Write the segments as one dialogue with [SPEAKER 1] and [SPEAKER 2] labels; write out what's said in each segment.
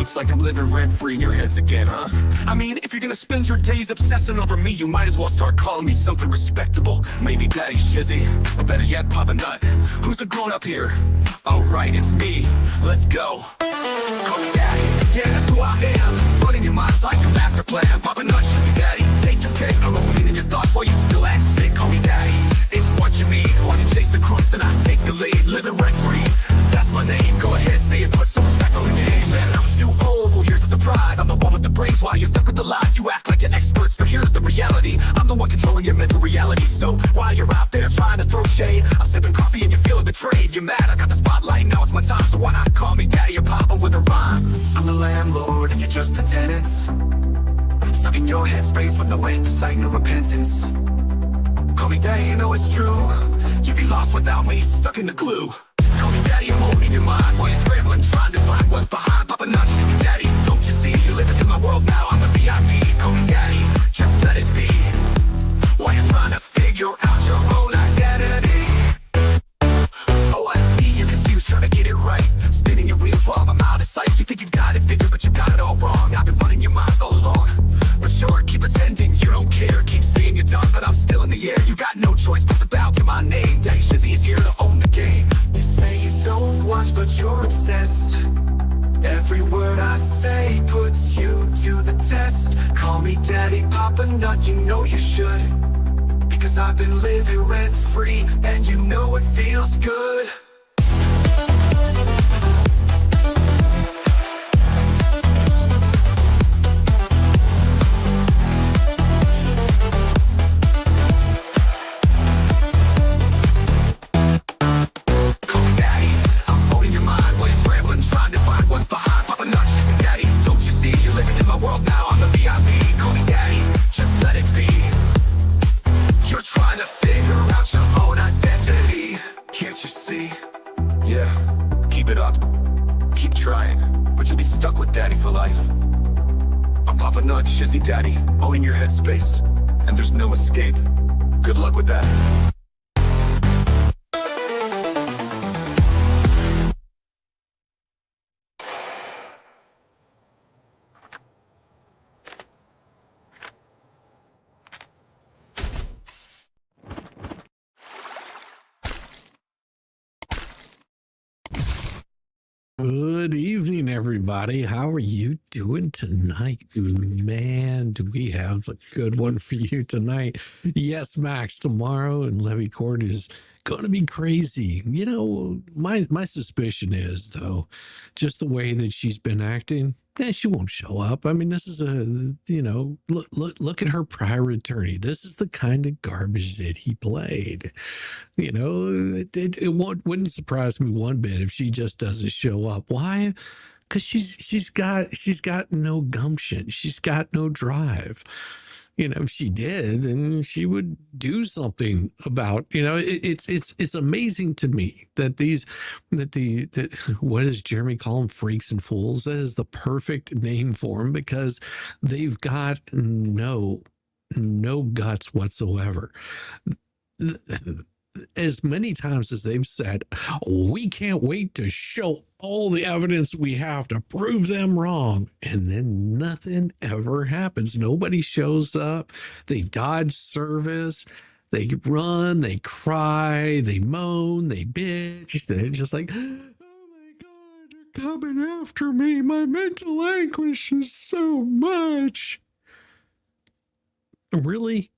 [SPEAKER 1] Looks like I'm living rent-free in your heads again, huh? I mean, if you're gonna spend your days obsessing over me, you might as well start calling me something respectable. Maybe Daddy Shizzy, or better yet, Papa Nut. Who's the grown-up here? Alright, it's me. Let's go. Call me Daddy, yeah, that's who I am. Running your mind's like a master plan. Papa Nut, Shizzy Daddy, take your pick. Alone in your thoughts while you still act sick. Call me Daddy, it's what you mean. Why you chase the crust and I take the lead? Living rent-free, that's my name. Go ahead, say it, put some respect on your name. Man, I'm too old, well here's a surprise. I'm the one with the brains while you're stuck with the lies. You act like you're experts, but here's the reality. I'm the one controlling your mental reality. So while you're out there trying to throw shade, I'm sipping coffee and you're feeling betrayed. You're mad, I got the spotlight, now it's my time. So why not call me Daddy or Papa with a rhyme? I'm the landlord and you're just the tenants, stuck in your headspace with no insight, no repentance. Call me Daddy, you know it's true. You'd be lost without me, stuck in the glue. Call me Daddy, I'm holding your mind while you're scrambling, trying to find what's behind. Papa Nut, Shizzy Daddy, don't you see? You're living in my world now, I'm the VIP. Call me Daddy, just let it be. While you're trying to figure out your own identity. Oh, I see you're confused, trying to get it right. Spinning your wheels while I'm out of sight. You think you got it figured, but you got it all wrong. I've been running your minds all along. But sure, keep pretending you don't care. Keep saying you're done, but I'm still in the air. You got no choice but to bow to my name. Daddy Shizzy is here to own the game. You say you don't watch, but you're obsessed. Every word I say puts you to the test. Call me Daddy, Papa Nut, you know you should. Because I've been living rent-free, and you know it feels good. Shizzy Daddy, owning your headspace, and there's no escape. Good luck with that.
[SPEAKER 2] Good evening, everybody. How are you doing tonight? Man, do we have a good one for you tonight? Yes, Max, tomorrow in Levy Court is going to be crazy. You know, my suspicion is, though, just the way that she's been acting, she won't show up. I mean, this is look at her prior attorney. This is the kind of garbage that he played. You know, it wouldn't surprise me one bit if she just doesn't show up. Why? Because she's got no gumption. She's got no drive. You know, if she did, then she would do something about, it's amazing to me that what does Jeremy call them? Freaks and fools. That is the perfect name for them, because they've got no guts whatsoever. As many times as they've said, we can't wait to show all the evidence we have to prove them wrong, and then nothing ever happens. Nobody shows up. They dodge service. They run, they cry, they moan, they bitch. They're just like, oh my God, they're coming after me. My mental anguish is so much. Really?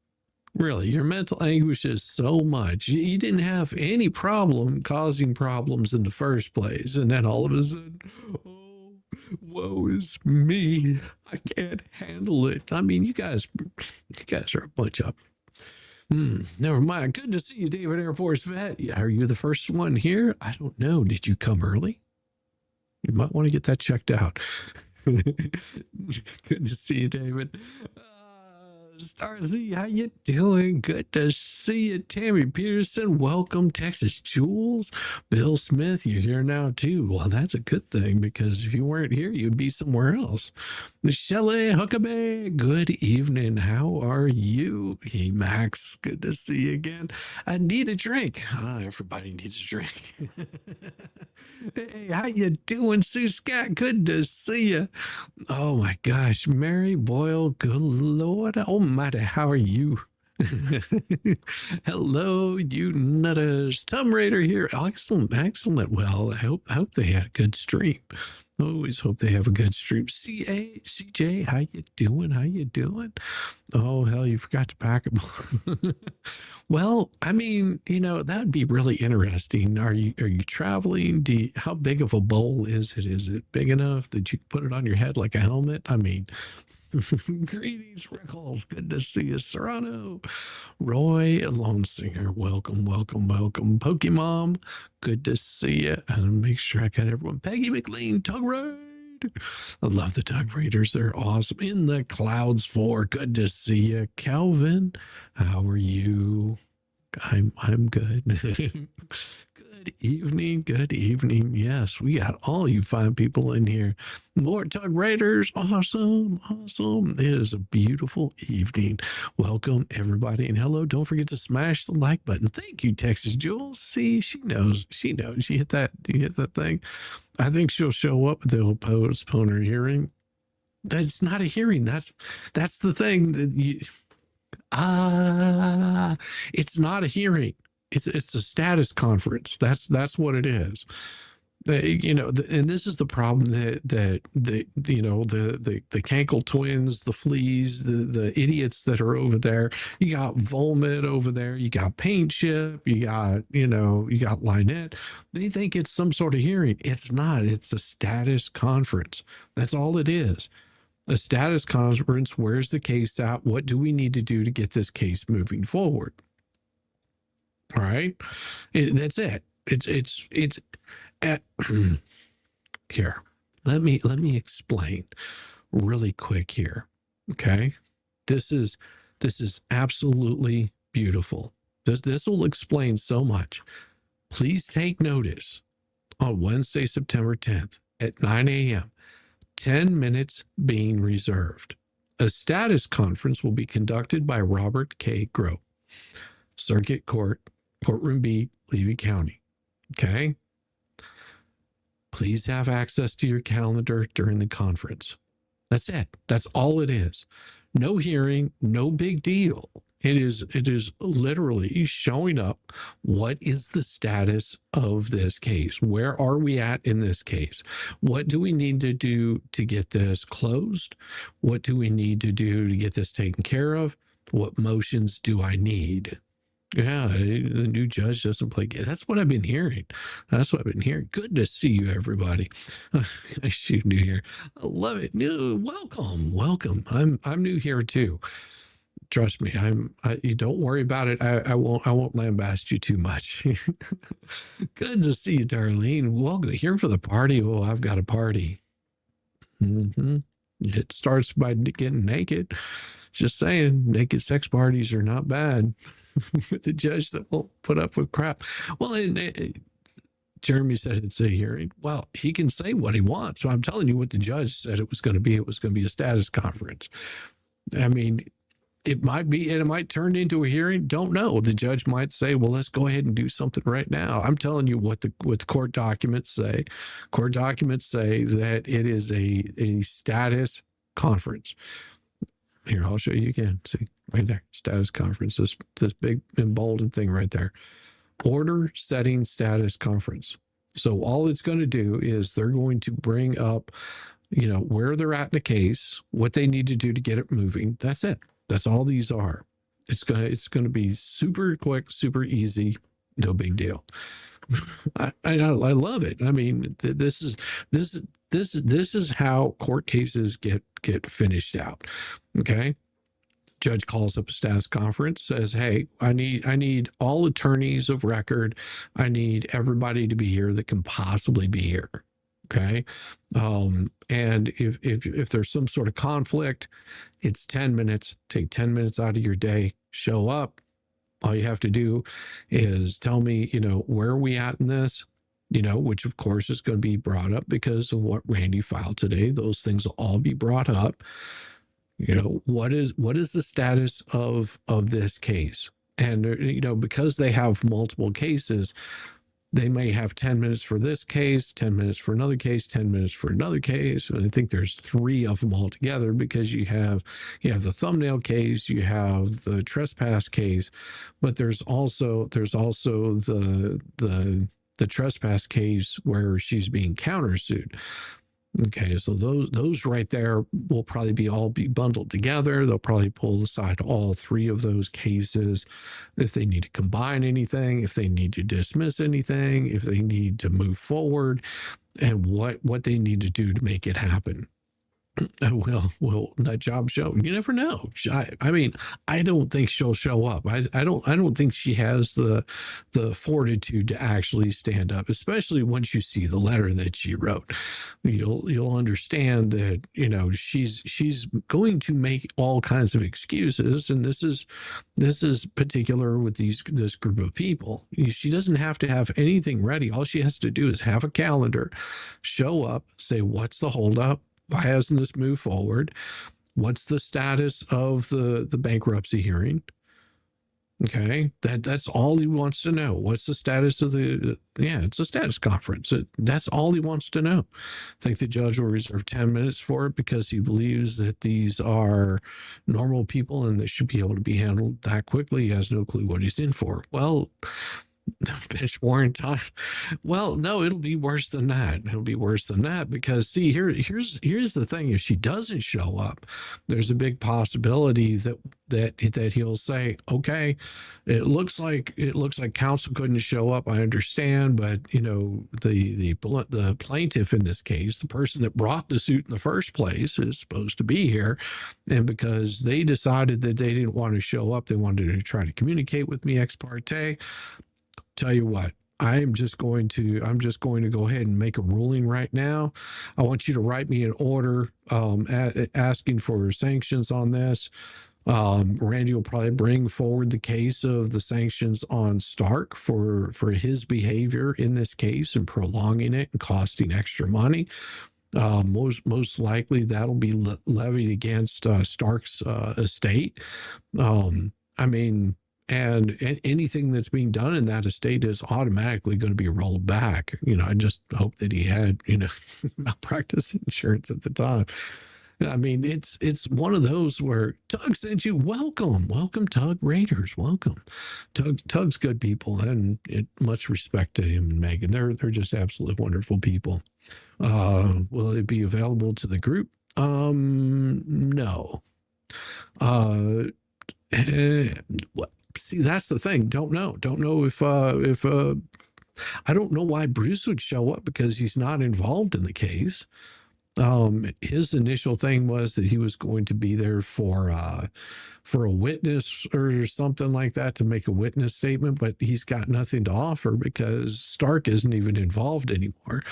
[SPEAKER 2] Really, your mental anguish is so much. You didn't have any problem causing problems in the first place. And then all of a sudden, oh, woe is me. I can't handle it. I mean, you guys are a bunch of... never mind. Good to see you, David Air Force Vet. Are you the first one here? I don't know. Did you come early? You might want to get that checked out. Good to see you, David. Darcy, how you doing? Good to see you. Tammy Peterson, welcome. Texas Jules, Bill Smith, you're here now too. Well, that's a good thing because if you weren't here, you'd be somewhere else. Shelley Huckabee, good evening. How are you? Hey, Max, good to see you again. I need a drink. Everybody needs a drink. Hey, how you doing, Sue Scott? Good to see you. Oh my gosh, Mary Boyle, good Lord Almighty, how are you? Hello, you nutters. Tom Raider here. Excellent, excellent. Well, I hope they had a good stream. Always hope they have a good stream. CJ, how you doing? How you doing? Oh hell, you forgot to pack them. Well, I mean, that would be really interesting. Are you traveling? How big of a bowl is it? Is it big enough that you can put it on your head like a helmet? I mean, greetings, Rickles. Good to see you, Serrano. Roy, Lone Singer. Welcome, welcome, welcome. Pokemon, good to see you. And make sure I got everyone. Peggy McLean, Tug Raid. I love the Tug Raiders. They're awesome. In the Clouds 4, good to see you. Calvin, how are you? I'm good. Good evening. Good evening. Yes, we got all you fine people in here. More Tug Raiders. Awesome. Awesome. It is a beautiful evening. Welcome, everybody. And hello. Don't forget to smash the like button. Thank you, Texas Jules. See, she knows. She knows. She hit that. You hit that thing. I think she'll show up. They'll postpone her hearing. That's not a hearing. That's the thing that you. It's not a hearing. It's a status conference. That's what it is. And this is the problem that the Cankle twins, the fleas, the idiots that are over there. You got Volmit over there. You got Paint Ship. You got Lynette. They think it's some sort of hearing. It's not. It's a status conference. That's all it is. A status conference. Where's the case at? What do we need to do to get this case moving forward? All right. That's it. It's here. Let me explain really quick here. Okay. This is absolutely beautiful. This will explain so much. Please take notice on Wednesday, September 10th at 9 a.m. 10 minutes being reserved. A status conference will be conducted by Robert K. Grote, Circuit Court, Courtroom B, Levy County. Okay? Please have access to your calendar during the conference. That's it. That's all it is. No hearing, no big deal. It is literally showing up. What is the status of this case? Where are we at in this case? What do we need to do to get this closed? What do we need to do to get this taken care of? What motions do I need? Yeah, the new judge doesn't play games. That's what I've been hearing. That's what I've been hearing. Good to see you, everybody. I shoot new here. I love it. New, welcome. I'm new here too. Trust me. You don't worry about it. I won't lambast you too much. Good to see you, Darlene. Welcome here for the party. Oh, I've got a party. It starts by getting naked. Just saying, naked sex parties are not bad. The judge that won't put up with crap. Well, Jeremy said it's a hearing. Well, he can say what he wants. So I'm telling you what the judge said it was going to be. It was going to be a status conference. I mean, it might turn into a hearing. Don't know. The judge might say, well, let's go ahead and do something right now. I'm telling you what the court documents say. Court documents say that it is a status conference. Here, I'll show you again. See, right there, status conference, this big emboldened thing right there. Order setting status conference. So all it's going to do is they're going to bring up, where they're at in the case, what they need to do to get it moving. That's it. That's all these are. It's gonna be super quick, super easy, no big deal. I love it. I mean, this is how court cases get finished out. Okay. Judge calls up a status conference, says, hey, I need all attorneys of record. I need everybody to be here that can possibly be here. Okay. And if there's some sort of conflict, it's 10 minutes. Take 10 minutes out of your day, show up. All you have to do is tell me, where are we at in this? Which of course is going to be brought up because of what Randy filed today. Those things will all be brought up. What is the status of this case? And because they have multiple cases, they may have 10 minutes for this case, 10 minutes for another case, 10 minutes for another case. And I think there's 3 of them all together because you have the thumbnail case, you have the trespass case, but there's also the trespass case where she's being countersued. Okay, so those right there will probably all be bundled together. They'll probably pull aside all 3 of those cases if they need to combine anything, if they need to dismiss anything, if they need to move forward, and what they need to do to make it happen. Will that job show? You never know. I mean, I don't think she'll show up. I don't think she has the fortitude to actually stand up, especially once you see the letter that she wrote. You'll understand that she's going to make all kinds of excuses, and this is particular with this group of people. She doesn't have to have anything ready. All she has to do is have a calendar, show up, say what's the holdup. Why hasn't this moved forward? What's the status of the bankruptcy hearing? Okay, that's all he wants to know. What's the status of it's a status conference. That's all he wants to know. I think the judge will reserve 10 minutes for it because he believes that these are normal people and they should be able to be handled that quickly. He has no clue what he's in for. Well, bench warrant time. Well, no, it'll be worse than that. It'll be worse than that because see, here's the thing. If she doesn't show up, there's a big possibility that he'll say, okay, it looks like counsel couldn't show up. I understand, but the plaintiff in this case, the person that brought the suit in the first place, is supposed to be here, and because they decided that they didn't want to show up, they wanted to try to communicate with me ex parte. Tell you what, I'm just going to go ahead and make a ruling right now. I want you to write me an order asking for sanctions on this. Randy will probably bring forward the case of the sanctions on Stark for his behavior in this case and prolonging it and costing extra money. Most likely that'll be levied against Stark's estate. I mean, and anything that's being done in that estate is automatically going to be rolled back. I just hope that he had, malpractice insurance at the time. I mean, it's one of those where Tug sent you. Welcome, Tug Raiders. Welcome. Tug's good people, and much respect to him and Megan. They're just absolutely wonderful people. Will it be available to the group? No. What? See, that's the thing. Don't know if I don't know why Bruce would show up because he's not involved in the case. His initial thing was that he was going to be there for a witness or something like that to make a witness statement, but he's got nothing to offer because Stark isn't even involved anymore.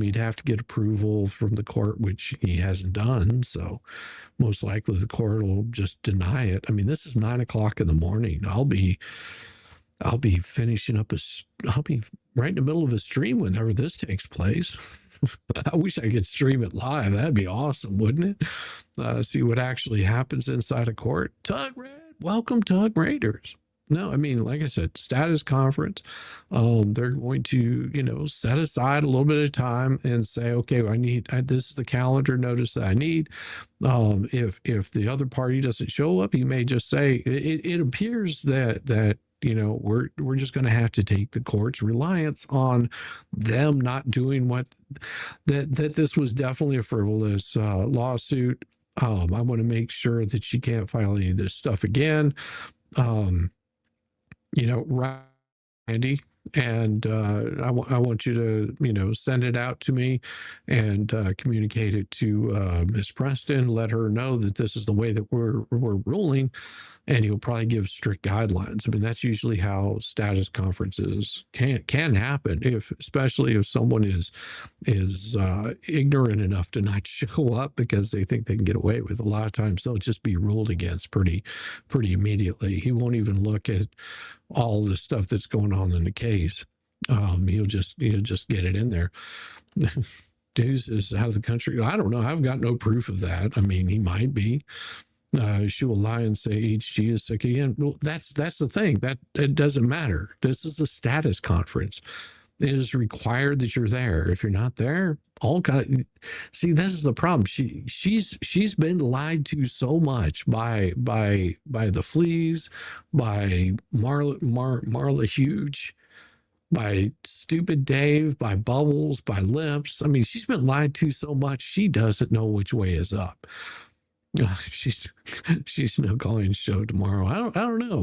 [SPEAKER 2] He'd have to get approval from the court, which he hasn't done. So most likely the court will just deny it. I mean, this is 9 o'clock in the morning. I'll be finishing up I'll be right in the middle of a stream whenever this takes place. I wish I could stream it live. That'd be awesome, wouldn't it? See what actually happens inside a court. Tug Red, welcome, Tug Raiders. No, I mean, like I said, status conference. They're going to, set aside a little bit of time and say, okay, this is the calendar notice that I need. If the other party doesn't show up, he may just say, it appears that we're just going to have to take the court's reliance on them not doing that this was definitely a frivolous lawsuit. I want to make sure that she can't file any of this stuff again. Randy, And I want you to, send it out to me and communicate it to Miss Preston. Let her know that this is the way that we're ruling, and he'll probably give strict guidelines. I mean, that's usually how status conferences can happen, especially if someone is ignorant enough to not show up because they think they can get away with. A lot of times they'll just be ruled against pretty immediately. He won't even look at all the stuff that's going on in the case. He'll just get it in there. Deuce is out of the country. I don't know. I've got no proof of that. I mean, he might be. She will lie and say HG is sick again. Well, that's the thing. That it doesn't matter. This is a status conference. It is required that you're there. If you're not there, see, this is the problem. She's been lied to so much by the Fleas, by Marla Huge, by Stupid Dave, by Bubbles, by Lips. I mean, she's been lied to so much she doesn't know which way is up. She's no calling show tomorrow. I don't know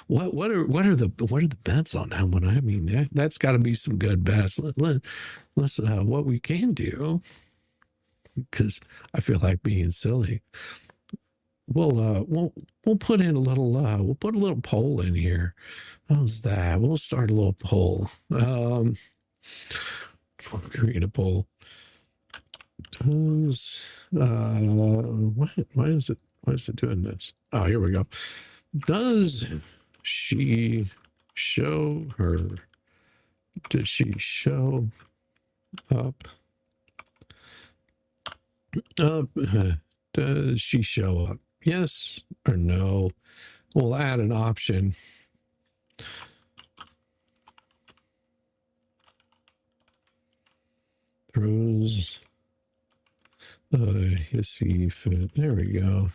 [SPEAKER 2] what are the bets on that one. I mean, that's got to be some good bets. Let's what we can do, because I feel like being silly. We'll put in a little we'll put a little poll in here. How's that? We'll start a little poll. Create a poll. Does why is it doing this? Oh, here we go. Does she show her? Did she show up? Does she show up? Yes or no? We'll add an option. Throws hissy fit. There we go.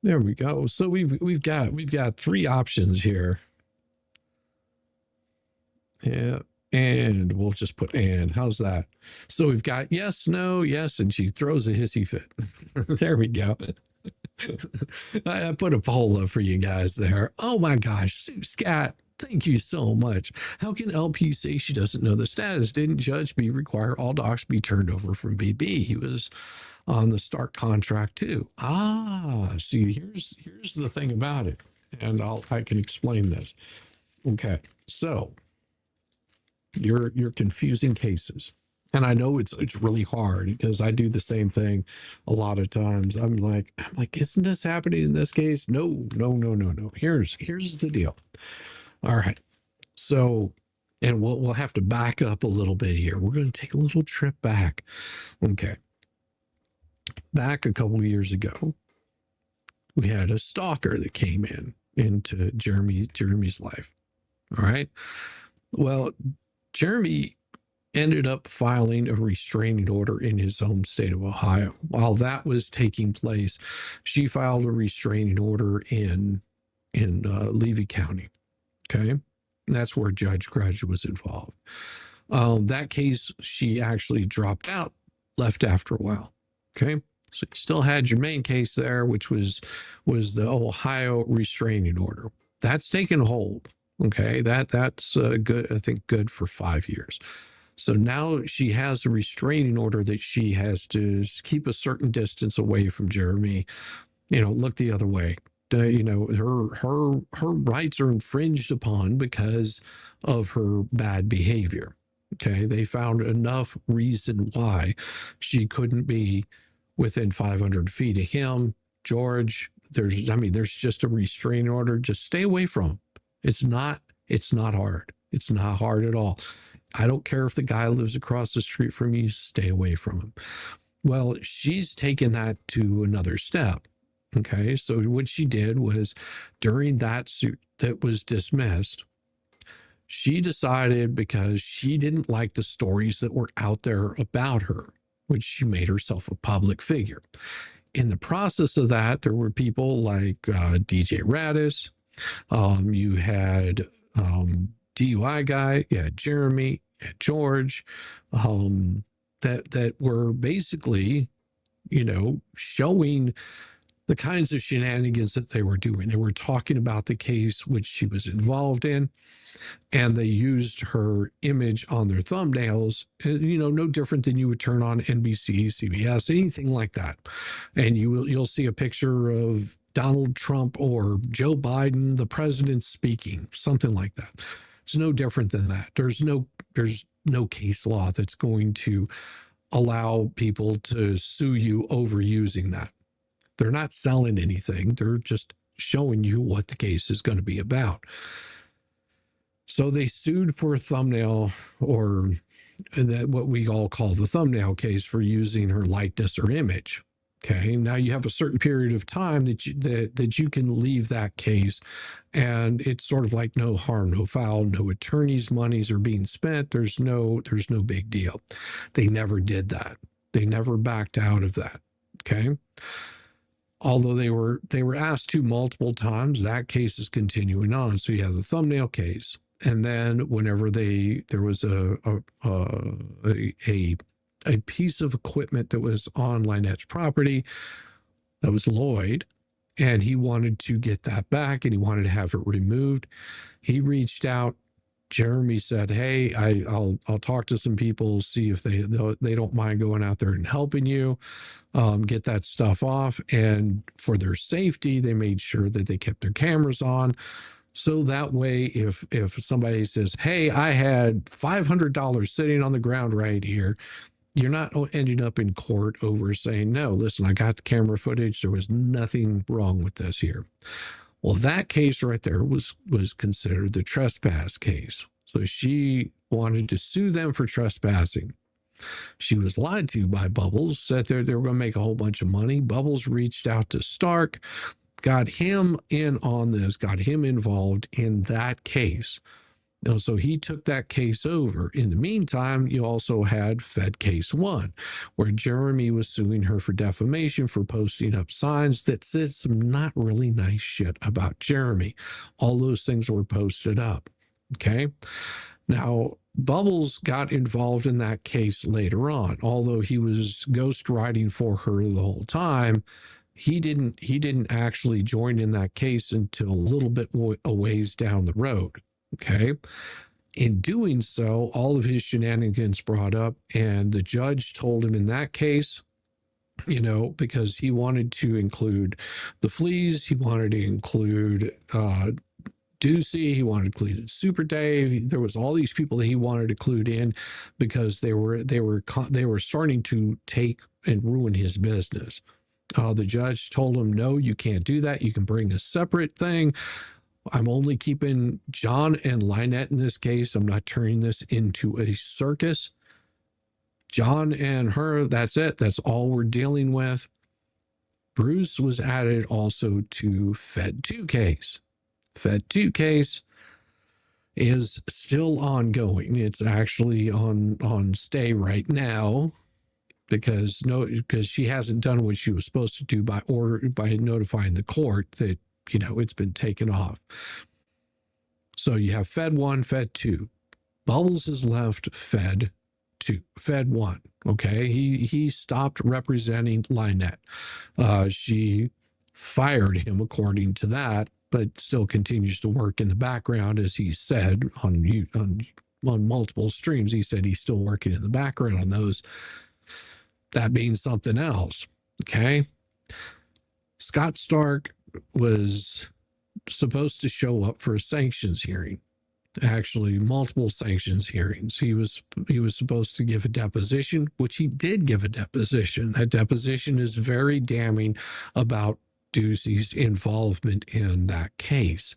[SPEAKER 2] There we go. So we've got three options here. Yeah. And we'll just put and. How's that? So we've got yes, no, yes, and she throws a hissy fit. There we go. I put a poll up for you guys there. Oh my gosh, Sue Scott, thank you so much. How can LP say she doesn't know the status? Didn't Judge B require all docs be turned over from BB? He was on the start contract too. See, here's the thing about it, and I can explain this. Okay, so you're confusing cases. And I know it's really hard because I do the same thing a lot of times. I'm like, isn't this happening in this case? No. Here's the deal. All right. So, and we'll have to back up a little bit here. We're going to take a little trip back. Okay. Back a couple of years ago, we had a stalker that came into Jeremy's life. All right. Well, Jeremy ended up filing a restraining order in his home state of Ohio. While that was taking place, she filed a restraining order in Levy County. Okay. And that's where Judge Grudge was involved. That case, she actually dropped out, left after a while. Okay. So you still had your main case there, which was the Ohio restraining order. That's taken hold. Okay. That's good. I think good for 5 years. So now she has a restraining order that she has to keep a certain distance away from Jeremy, look the other way. Her rights are infringed upon because of her bad behavior. Okay. They found enough reason why she couldn't be within 500 feet of him. George, there's just a restraining order. Just stay away from him. It's not hard. It's not hard at all. I don't care if the guy lives across the street from you, stay away from him. Well, she's taken that to another step. Okay. So what she did was, during that suit that was dismissed, she decided, because she didn't like the stories that were out there about her, which she made herself a public figure. In the process of that, there were people like DJ Radis. You had DUI guy, you had Jeremy, you had George, that were basically, showing the kinds of shenanigans that they were doing. They were talking about the case which she was involved in, and they used her image on their thumbnails, no different than you would turn on NBC, CBS, anything like that. And you'll see a picture of Donald Trump or Joe Biden, the president, speaking, something like that. It's no different than that. There's no case law that's going to allow people to sue you over using that. They're not selling anything. They're just showing you what the case is going to be about. So they sued for a thumbnail, or that what we all call the thumbnail case, for using her likeness or image. Okay, now you have a certain period of time that you can leave that case, and it's sort of like no harm, no foul, no attorney's monies are being spent. There's no big deal. They never did that. They never backed out of that. Okay. Although they were asked to multiple times, that case is continuing on. So you have the thumbnail case, and then whenever there was a piece of equipment that was on Lynette's property, that was Lloyd, and he wanted to get that back and he wanted to have it removed. He reached out. Jeremy said, "Hey, I'll talk to some people, see if they don't mind going out there and helping you get that stuff off." And for their safety, they made sure that they kept their cameras on. So that way, if somebody says, "Hey, I had $500 sitting on the ground right here," you're not ending up in court over saying, "No, listen, I got the camera footage. There was nothing wrong with this here." Well, that case right there was considered the trespass case. So she wanted to sue them for trespassing. She was lied to by Bubbles, said they were going to make a whole bunch of money. Bubbles reached out to Stark, got him in on this, got him involved in that case. So he took that case over. In the meantime, you also had Fed Case 1, where Jeremy was suing her for defamation for posting up signs that said some not really nice shit about Jeremy. All those things were posted up. Okay. Now, Bubbles got involved in that case later on. Although he was ghostwriting for her the whole time, he didn't actually join in that case until a little bit a ways down the road. Okay. In doing so, all of his shenanigans brought up, and the judge told him in that case, because he wanted to include the Fleas, he wanted to include Ducey, he wanted to include Super Dave. There was all these people that he wanted to include in because they were starting to take and ruin his business. The judge told him, "No, you can't do that. You can bring a separate thing. I'm only keeping John and Lynette in this case. I'm not turning this into a circus. John and her, that's it. That's all we're dealing with." Bruce was added also to Fed 2 case. Fed 2 case is still ongoing. It's actually on stay right now because she hasn't done what she was supposed to do by notifying the court that it's been taken off. So you have Fed 1, Fed 2. Bubbles has left Fed 2, Fed 1. Okay. He stopped representing Lynette. She fired him according to that, but still continues to work in the background, as he said on multiple streams. He said he's still working in the background on those. That means something else. Okay. Scott Stark was supposed to show up for a sanctions hearing, actually multiple sanctions hearings. He was supposed to give a deposition, which he did give a deposition. That deposition is very damning about Ducey's involvement in that case.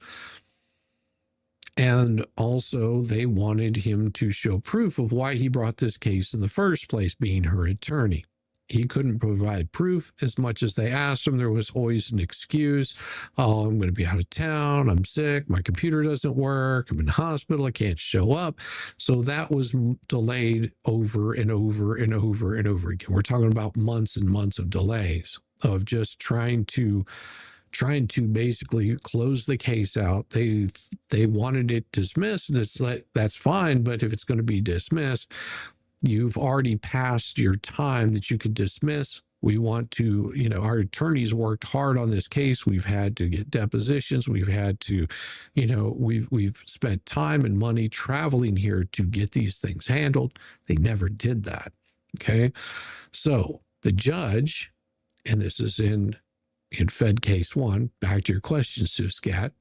[SPEAKER 2] And also they wanted him to show proof of why he brought this case in the first place, being her attorney. He couldn't provide proof as much as they asked him. There was always an excuse. "Oh, I'm going to be out of town. I'm sick. My computer doesn't work. I'm in the hospital. I can't show up." So that was delayed over and over and over and over again. We're talking about months and months of delays of just trying to basically close the case out. They wanted it dismissed. That's fine, but if it's going to be dismissed, you've already passed your time that you could dismiss We want to, our attorneys worked hard on this case. We've had to get depositions. We've had to, we've spent time and money traveling here to get these things handled. They never did that. Okay. So the judge, and this is in Fed case 1, back to your question, Sue Scat.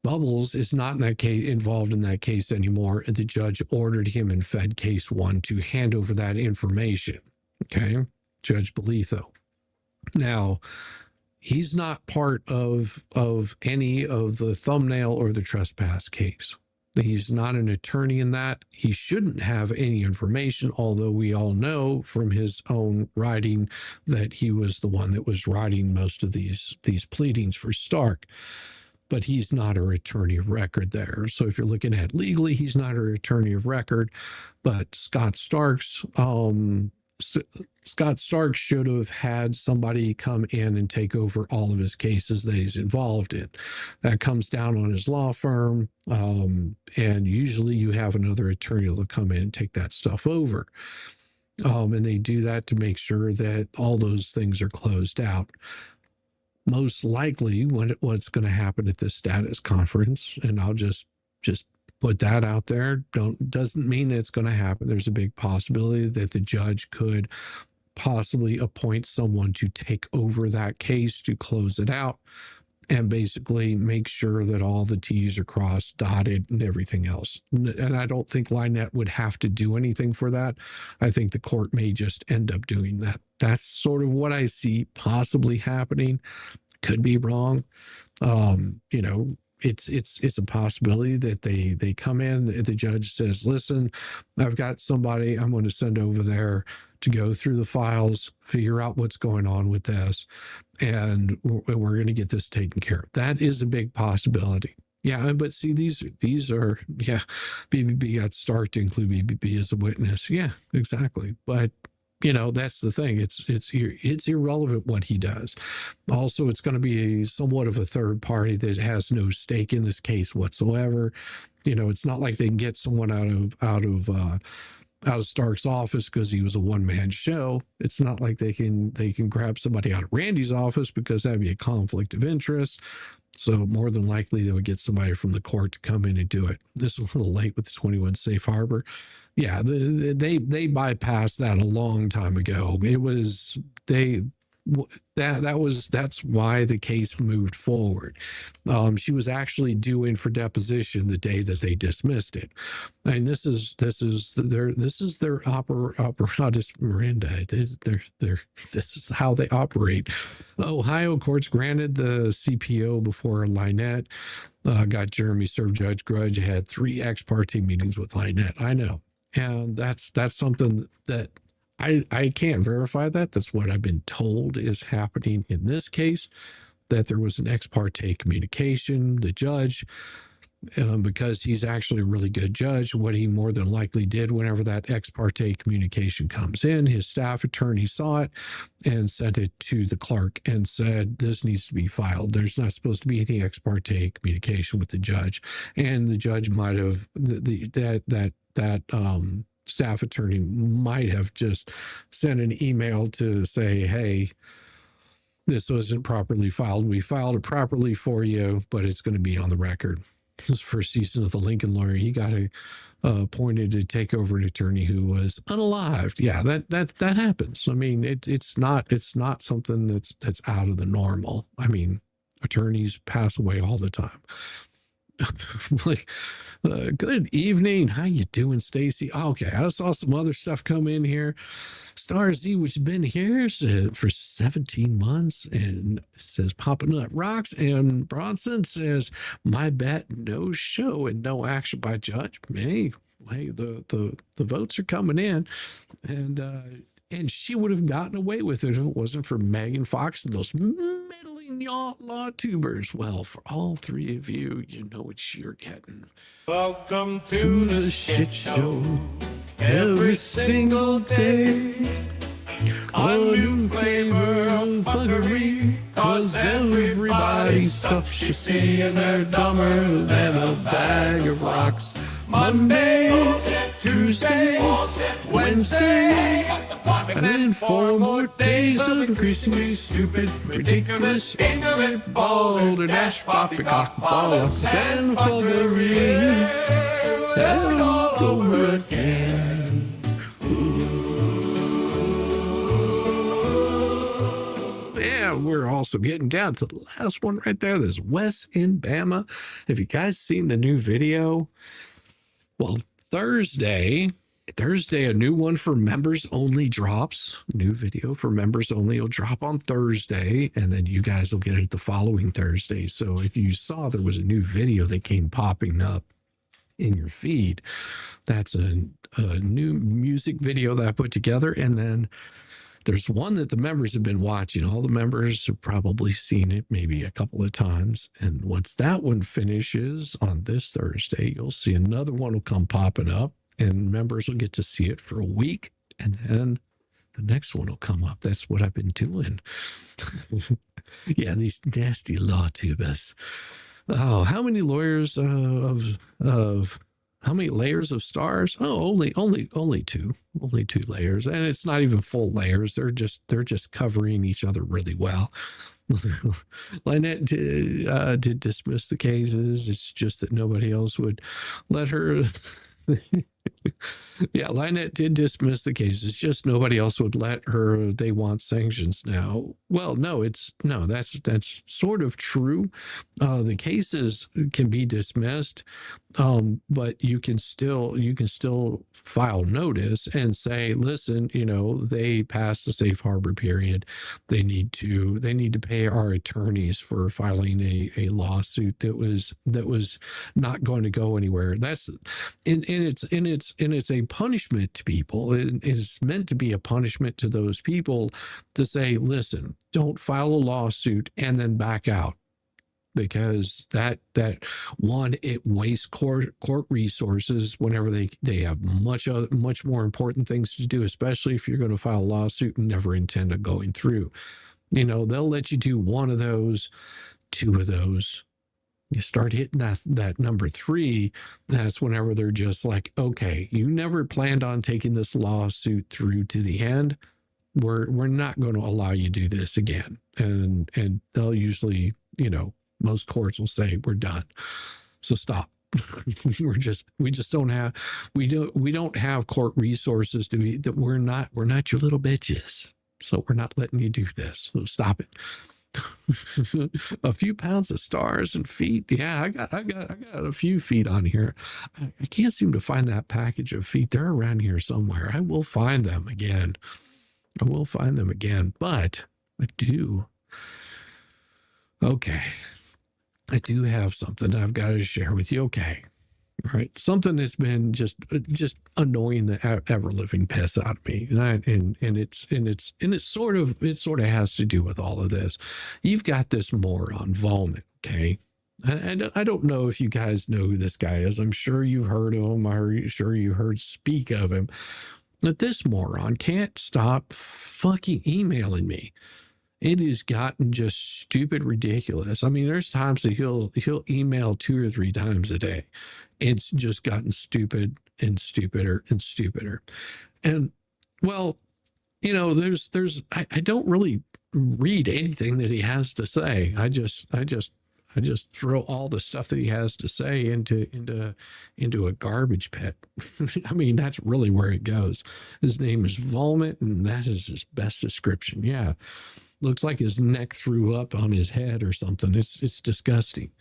[SPEAKER 2] Bubbles is not in that case, involved in that case anymore, and the judge ordered him in Fed case 1 to hand over that information. Okay, Judge Belitho. Now, he's not part of any of the thumbnail or the trespass case. He's not an attorney in that. He shouldn't have any information, although we all know from his own writing that he was the one that was writing most of these pleadings for Stark. But he's not an attorney of record there. So if you're looking at legally, he's not an attorney of record. But Scott Stark should have had somebody come in and take over all of his cases that he's involved in. That comes down on his law firm. And usually you have another attorney that'll come in and take that stuff over. And they do that to make sure that all those things are closed out. Most likely what's going to happen at this status conference, and I'll just put that out there, doesn't mean it's going to happen. There's a big possibility that the judge could possibly appoint someone to take over that case to close it out and basically make sure that all the T's are crossed, dotted, and everything else. And I don't think Lynette would have to do anything for that. I think the court may just end up doing that. That's sort of what I see possibly happening. Could be wrong. It's a possibility that they come in, the judge says, listen, I've got somebody I'm going to send over there to go through the files, figure out what's going on with this, and we're going to get this taken care of. That is a big possibility. Yeah, but see, these are, BBB got Stark to include BBB as a witness. Yeah, exactly. But that's the thing. It's irrelevant what he does. Also, it's going to be somewhat of a third party that has no stake in this case whatsoever. It's not like they can get someone out of Stark's office because he was a one-man show. It's not like they can grab somebody out of Randy's office because that'd be a conflict of interest. So more than likely they would get somebody from the court to come in and do it. This is a little late with the 21 safe harbor. Yeah, they bypassed that a long time ago. That's why the case moved forward. She was actually due in for deposition the day that they dismissed it. And this is their apparatus Miranda. This is how they operate. Ohio courts granted the CPO before Lynette. Got Jeremy served Judge Grudge. Had 3 ex parte meetings with Lynette. I know. And that's something that I can't verify that. That's what I've been told is happening in this case, that there was an ex parte communication. The judge, because he's actually a really good judge, what he more than likely did whenever that ex parte communication comes in, his staff attorney saw it and sent it to the clerk and said, this needs to be filed. There's not supposed to be any ex parte communication with the judge. And the judge might have, staff attorney might have just sent an email to say, hey, this wasn't properly filed. We filed it properly for you, but it's going to be on the record. This was first season of the Lincoln Lawyer. He got appointed to take over an attorney who was unalived. Yeah, that happens. I mean, it's not something that's out of the normal. I mean, attorneys pass away all the time. Good evening. How you doing, Stacy? Okay, I saw some other stuff come in here. Star Z, which has been here for 17 months, and says Papa Nut rocks. And Bronson says, my bet, no show and no action by judge. Hey, the votes are coming in, and she would have gotten away with it if it wasn't for Megan Fox and those meddling law tubers. Well, for all 3 of you, you know what you're getting.
[SPEAKER 3] Welcome to the shit show.
[SPEAKER 2] Every single day, a new flavor of fuckery, 'cause everybody sucks, you see, and they're dumber than a bag of rocks. Monday, Tuesday, Wednesday,
[SPEAKER 3] and then 4 more days of increasingly stupid, ridiculous, ignorant, bald, dash, poppycock, bollocks, and fuckery, and all over again.
[SPEAKER 2] Yeah, we're also getting down to the last one right there. There's Wes in Bama. Have you guys seen the new video? Well, Thursday, a new one for members only drops. New video for members only will drop on Thursday, and then you guys will get it the following Thursday. So if you saw there was a new video that came popping up in your feed, that's a new music video that I put together. And then there's one that the members have been watching. All the members have probably seen it maybe a couple of times. And once that one finishes on this Thursday, you'll see another one will come popping up, and members will get to see it for a week. And then the next one will come up. That's what I've been doing. Yeah, these nasty law tubers. Oh, how many layers how many layers of stars? Oh, only two. Only 2 layers. And it's not even full layers. They're just covering each other really well. Lynette did dismiss the cases. It's just that nobody else would let her. Yeah, Lynette did dismiss the case. It's just nobody else would let her. They want sanctions now. Well, no, that's sort of true. The cases can be dismissed, but you can still file notice and say, listen, they passed the safe harbor period. They need to pay our attorneys for filing a lawsuit that was not going to go anywhere. That's it's a punishment to people. It is meant to be a punishment to those people to say, listen, don't file a lawsuit and then back out, because that one, it wastes court resources whenever they have much more important things to do, especially if you're going to file a lawsuit and never intend on going through. They'll let you do one of those, 2 of those. You start hitting that number 3, that's whenever they're just like, okay, you never planned on taking this lawsuit through to the end. We're not going to allow you to do this again. And they'll usually, most courts will say, we're done. So stop. we don't have court resources to be that. We're not your little bitches. So we're not letting you do this. So stop it. A few pounds of stars and feet. Yeah, I got a few feet on here. I can't seem to find that package of feet. They're around here somewhere. I will find them again. But I do. Okay. I do have something I've got to share with you. Okay. All right. Something that's been just annoying the ever living piss out of me. And it sort of has to do with all of this. You've got this moron, Volmit. Okay. And I don't know if you guys know who this guy is. I'm sure you've heard of him. I'm sure you heard speak of him. But this moron can't stop fucking emailing me. It has gotten just stupid ridiculous. I mean, there's times that he'll email 2 or 3 times a day. It's just gotten stupid and stupider and stupider. And well, I don't really read anything that he has to say. I just throw all the stuff that he has to say into a garbage pit. I mean, that's really where it goes. His name is Volmit, and that is his best description. Yeah. Looks like his neck threw up on his head or something. It's disgusting.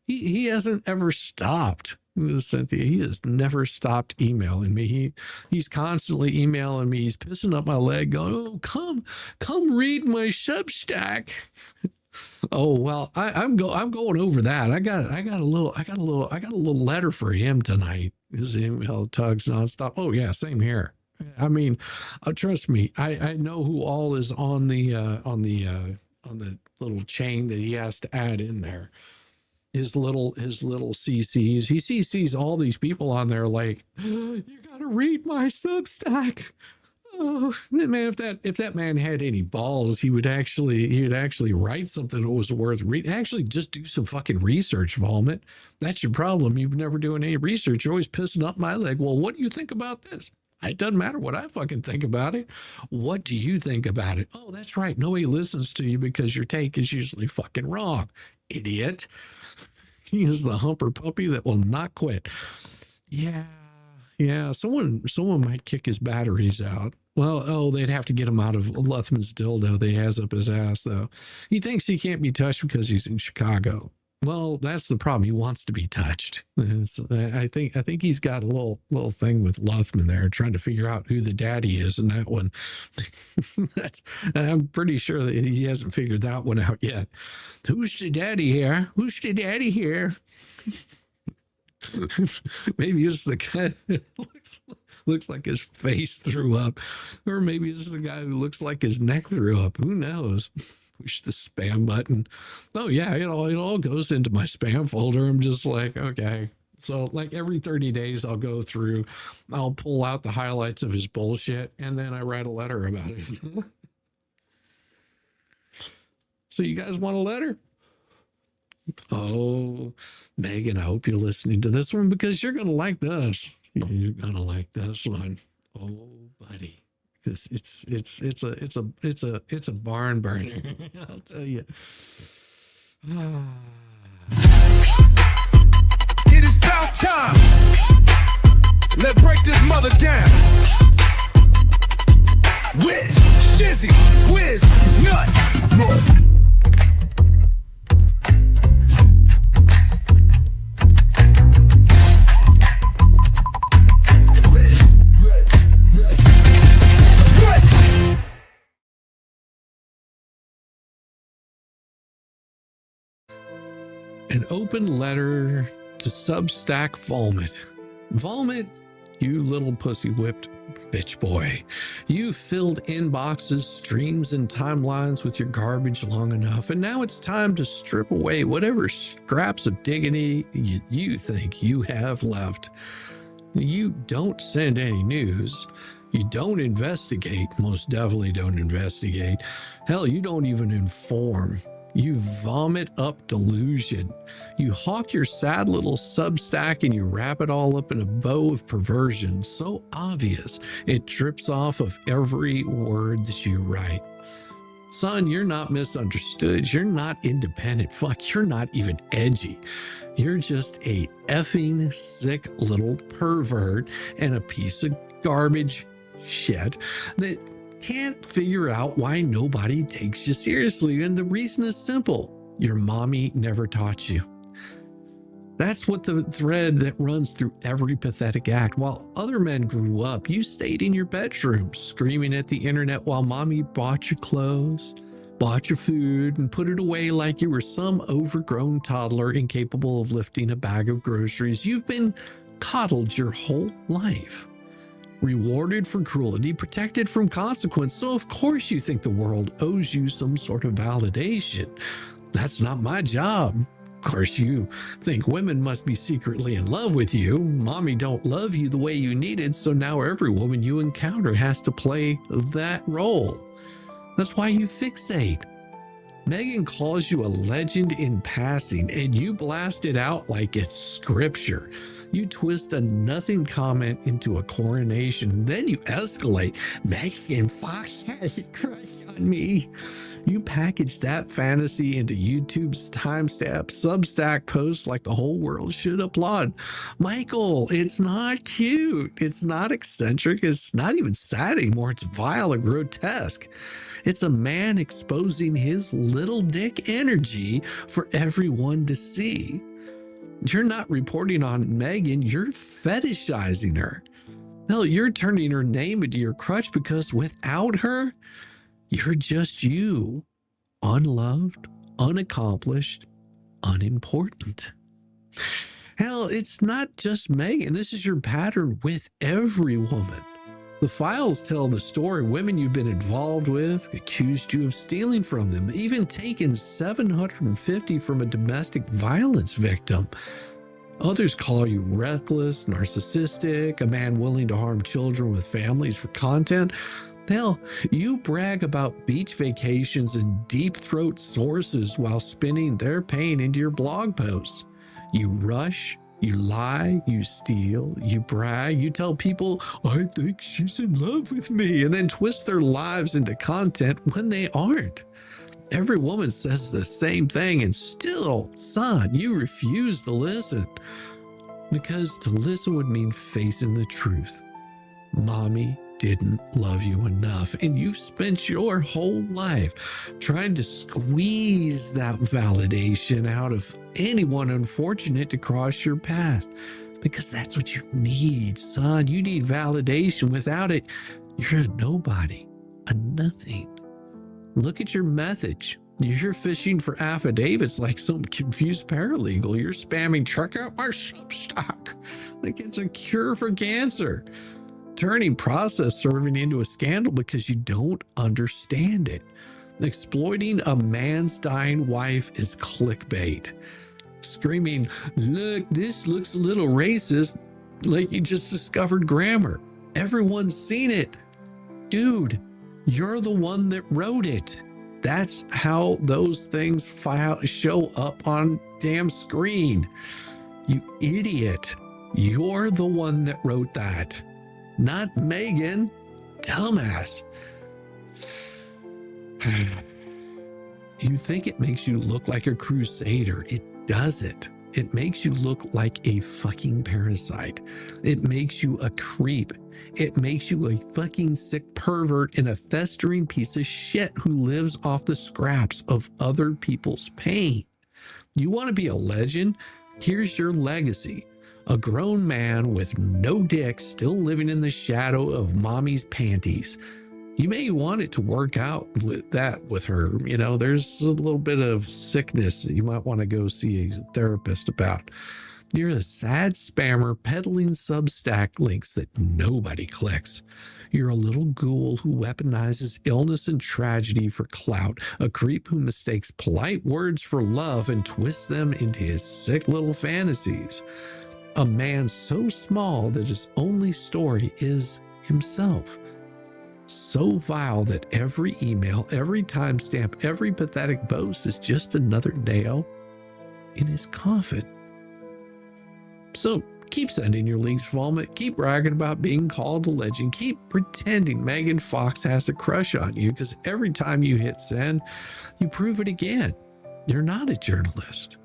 [SPEAKER 2] He hasn't ever stopped. Cynthia, he has never stopped emailing me. He's constantly emailing me. He's pissing up my leg, going, "Oh, come read my Substack." Oh well, I'm going over that. I got a little letter for him tonight. His email tugs nonstop. Oh yeah, same here. I mean, trust me, I know who all is on the little chain that he has to add in there. His little CCs. He CCs all these people on there like, you gotta read my Substack. Oh man, if that man had any balls, he would actually write something that was worth reading. Actually, just do some fucking research, Volmit. That's your problem. You've never doing any research. You're always pissing up my leg. Well, what do you think about this? It doesn't matter what I fucking think about it. What do you think about it? Oh, that's right. Nobody listens to you because your take is usually fucking wrong, idiot. He is the humper puppy that will not quit. Yeah. Yeah. Someone might kick his batteries out. Well, oh, they'd have to get him out of Luthman's dildo that he has up his ass, though. He thinks he can't be touched because he's in Chicago. Well, that's the problem. He wants to be touched. I think he's got a little thing with Luthman there, trying to figure out who the daddy is in that one. I'm pretty sure that he hasn't figured that one out yet. Who's the daddy here? Who's the daddy here? Maybe it's the guy that looks like his face threw up, or maybe it's the guy who looks like his neck threw up. Who knows? Push the spam button. Oh yeah, it all goes into my spam folder. I'm just like, okay. So like every 30 days I'll go through, I'll pull out the highlights of his bullshit, and then I write a letter about it. So you guys want a letter? Oh, Megan, I hope you're listening to this one because you're gonna like this. You're gonna like this one. Oh, buddy. Because it's a barn burner. I'll tell you.
[SPEAKER 1] It is about time. Let's break this mother down. With Shizzy, Whiz, Nut.
[SPEAKER 2] An open letter to Substack Volmit. Volmit, you little pussy whipped bitch boy. You filled inboxes, streams, and timelines with your garbage long enough, and now it's time to strip away whatever scraps of dignity you think you have left. You don't send any news. You don't investigate. Most definitely don't investigate. Hell, you don't even inform. You vomit up delusion. You hawk your sad little Substack and you wrap it all up in a bow of perversion so obvious it drips off of every word that you write. Son, you're not misunderstood. You're not independent. Fuck, you're not even edgy. You're just a effing sick little pervert and a piece of garbage shit that can't figure out why nobody takes you seriously. And the reason is simple. Your mommy never taught you. That's what the thread that runs through every pathetic act. While other men grew up, you stayed in your bedroom screaming at the internet while mommy bought your clothes, bought your food, and put it away like you were some overgrown toddler incapable of lifting a bag of groceries. You've been coddled your whole life. Rewarded for cruelty, protected from consequence. So of course you think the world owes you some sort of validation. That's not my job. Of course you think women must be secretly in love with you. Mommy don't love you the way you needed, so now every woman you encounter has to play that role. That's why you fixate. Megan calls you a legend in passing, and you blast it out like it's scripture. You twist a nothing comment into a coronation. Then you escalate. Megan Fox has a crush on me. You package that fantasy into YouTube's timestamp Substack posts like the whole world should applaud. Michael, it's not cute. It's not eccentric. It's not even sad anymore. It's vile and grotesque. It's a man exposing his little dick energy for everyone to see. You're not reporting on Megan, you're fetishizing her. Hell, you're turning her name into your crutch because without her, you're just you. Unloved, unaccomplished, unimportant. Hell, it's not just Megan. This is your pattern with every woman. The files tell the story. Women you've been involved with accused you of stealing from them, even taken $750 from a domestic violence victim. Others call you reckless, narcissistic, a man willing to harm children with families for content. Hell, you brag about beach vacations and deep throat sources while spinning their pain into your blog posts. You rush, You lie, you steal, you brag, you tell people, I think she's in love with me, and then twist their lives into content when they aren't. Every woman says the same thing, and still, son, you refuse to listen. Because to listen would mean facing the truth. Mommy didn't love you enough, and you've spent your whole life trying to squeeze that validation out of anyone unfortunate to cross your path, because that's what you need, son. You need validation. Without it, you're a nobody, a nothing. Look at your message. You're fishing for affidavits like some confused paralegal. You're spamming, check out my Substack like it's a cure for cancer. Turning process serving into a scandal because you don't understand it. Exploiting a man's dying wife is clickbait. Screaming, look, this looks a little racist, like you just discovered grammar. Everyone's seen it. Dude, you're the one that wrote it. That's how those things show up on damn screen. You idiot. You're the one that wrote that. Not Megan. Dumbass. You think it makes you look like a crusader. It doesn't. It makes you look like a fucking parasite. It makes you a creep. It makes you a fucking sick pervert and a festering piece of shit who lives off the scraps of other people's pain. You want to be a legend? Here's your legacy. A grown man with no dick still living in the shadow of mommy's panties. You may want it to work out with that with her. You know, there's a little bit of sickness that you might want to go see a therapist about. You're a sad spammer peddling Substack links that nobody clicks. You're a little ghoul who weaponizes illness and tragedy for clout, a creep who mistakes polite words for love and twists them into his sick little fantasies. A man so small that his only story is himself. So vile that every email, every timestamp, every pathetic boast is just another nail in his coffin. So keep sending your links, Volmit. Keep bragging about being called a legend. Keep pretending Megan Fox has a crush on you, because every time you hit send, you prove it again. You're not a journalist.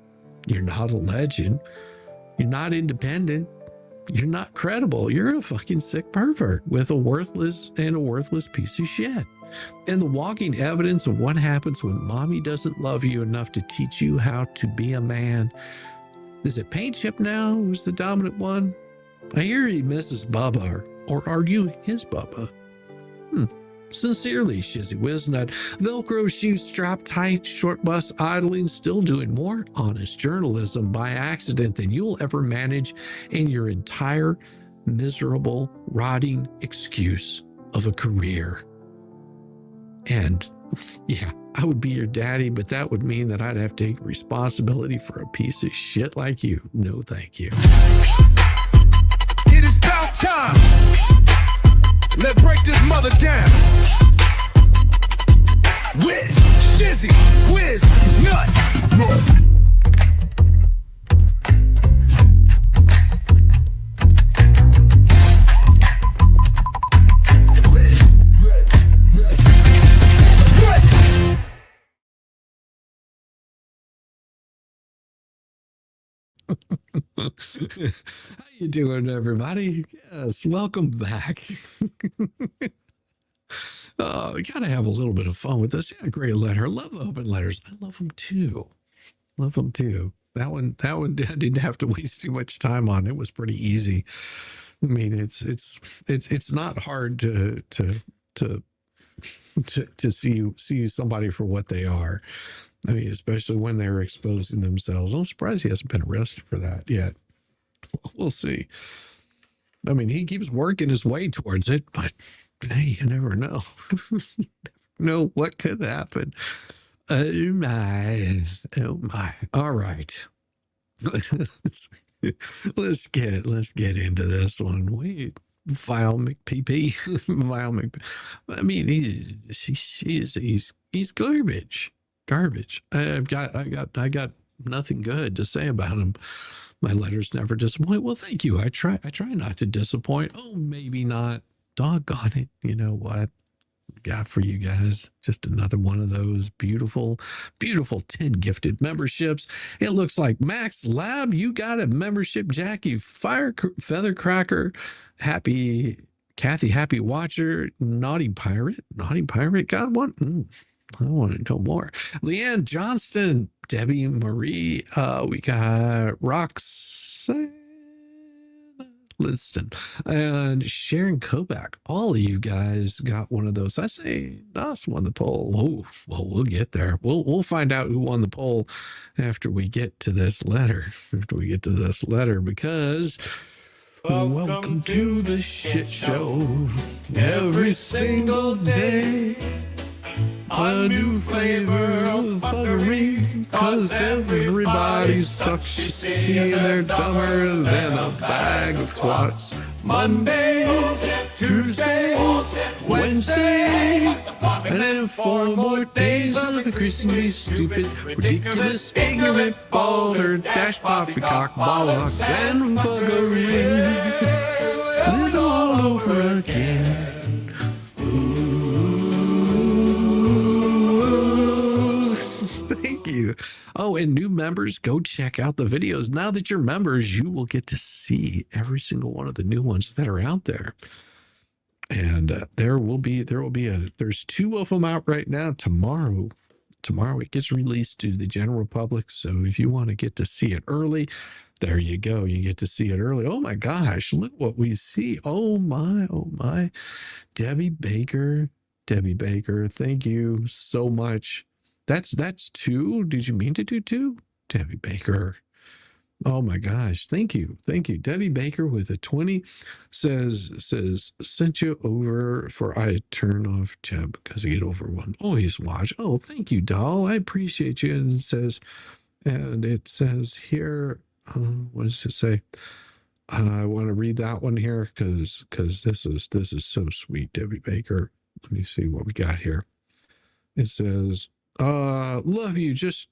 [SPEAKER 2] You're not a legend. You're not independent. You're not credible. You're a fucking sick pervert with a worthless piece of shit. And the walking evidence of what happens when mommy doesn't love you enough to teach you how to be a man. Is it Paint Chip now who's the dominant one? I hear he misses Bubba, or are you his Bubba? Sincerely, Shizzy Wiznut, Velcro shoes strapped tight, short bus idling, still doing more honest journalism by accident than you'll ever manage in your entire miserable, rotting excuse of a career. And yeah, I would be your daddy, but that would mean that I'd have to take responsibility for a piece of shit like you. No, thank you.
[SPEAKER 1] It is about time. Let's break this mother down. With Shizzy, Wiz, Nut.
[SPEAKER 2] How you doing, everybody? Yes, welcome back. Oh, we gotta have a little bit of fun with this. Yeah, great letter. Love the open letters. I love them too. Love them too. That one I didn't have to waste too much time on. It was pretty easy. I mean, it's not hard to see somebody for what they are. I mean, especially when they're exposing themselves. I'm surprised he hasn't been arrested for that yet. We'll see. I mean, he keeps working his way towards it, but hey, you never know. Know what could happen. Oh my. All right. let's get into this one. Wait. Vile McPP. Vile Mc. I mean, he's garbage. I got nothing good to say about him. My letters never disappoint. Well, thank you. I try not to disappoint. Oh, maybe not. Doggone it. You know what? Got for you guys just another one of those beautiful 10 gifted memberships. It looks like Max Lab, you got a membership. Jackie Feathercracker, Happy Kathy, Happy Watcher, Naughty Pirate got one. I want to know more. Leanne Johnston, Debbie Marie, we got Roxanne Linston and Sharon Kovac. All of you guys got one of those. I say Nos won the poll. Oh, well, we'll get there. We'll find out who won the poll after we get to this letter. Because welcome to the shit show. Every single day, a new flavor of fuckery, cause everybody sucks, you see, and they're dumber than a bag of twats. Monday, Tuesday, Wednesday, and then 4 more days of increasingly stupid, ridiculous, ignorant, balder, dash poppycock, bollocks, and fuckery. Live all over again. Thank you. Oh, and new members, go check out the videos. Now that you're members, you will get to see every single one of the new ones that are out there. And there's 2 of them out right now. Tomorrow it gets released to the general public. So if you want to get to see it early, there you go. You get to see it early. Oh my gosh, look what we see. Oh my. Debbie Baker, thank you so much. That's 2. Did you mean to do 2? Debbie Baker. Oh my gosh. Thank you. Debbie Baker with a 20 says sent you over for I turn off tab because I get overwhelmed. Always watch. Oh, thank you, doll. I appreciate you. And it says here, what does it say? I want to read that one here because this is so sweet, Debbie Baker. Let me see what we got here. It says, love you, just